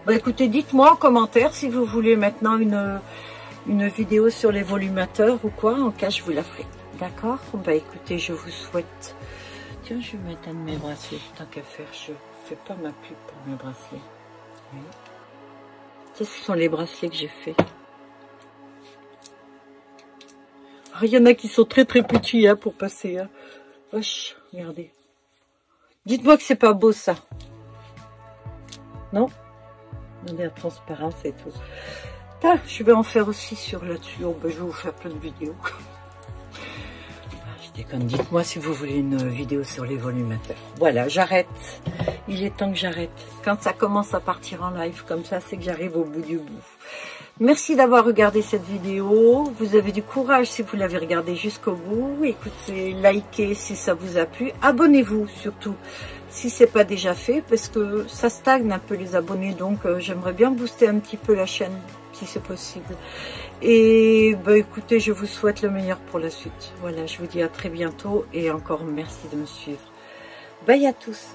Bah écoutez, dites-moi en commentaire si vous voulez maintenant une vidéo sur les volumateurs ou quoi. En cas, je vous la ferai. D'accord? Bah écoutez, je vous souhaite... Tiens, je vais mettre un de mes bracelets, tant qu'à faire, je fais pas ma pub pour mes bracelets. Oui. Ça, ce sont les bracelets que j'ai fait. Alors, il y en a qui sont très petits hein, pour passer. Hein. Wesh, regardez. Dites-moi que c'est pas beau ça. Non? Regardez la transparence et tout. Ah, je vais en faire aussi sur là-dessus. Oh, ben, je vais vous faire plein de vidéos. Dites-moi si vous voulez une vidéo sur les volumateurs. Voilà, j'arrête. Il est temps que j'arrête. Quand ça commence à partir en live comme ça, c'est que j'arrive au bout du bout. Merci d'avoir regardé cette vidéo. Vous avez du courage si vous l'avez regardé jusqu'au bout. Écoutez, likez si ça vous a plu. Abonnez-vous surtout si c'est pas déjà fait parce que ça stagne un peu les abonnés. Donc, j'aimerais bien booster un petit peu la chaîne si c'est possible. Et bah, écoutez, je vous souhaite le meilleur pour la suite. Voilà, je vous dis à très bientôt et encore merci de me suivre. Bye à tous.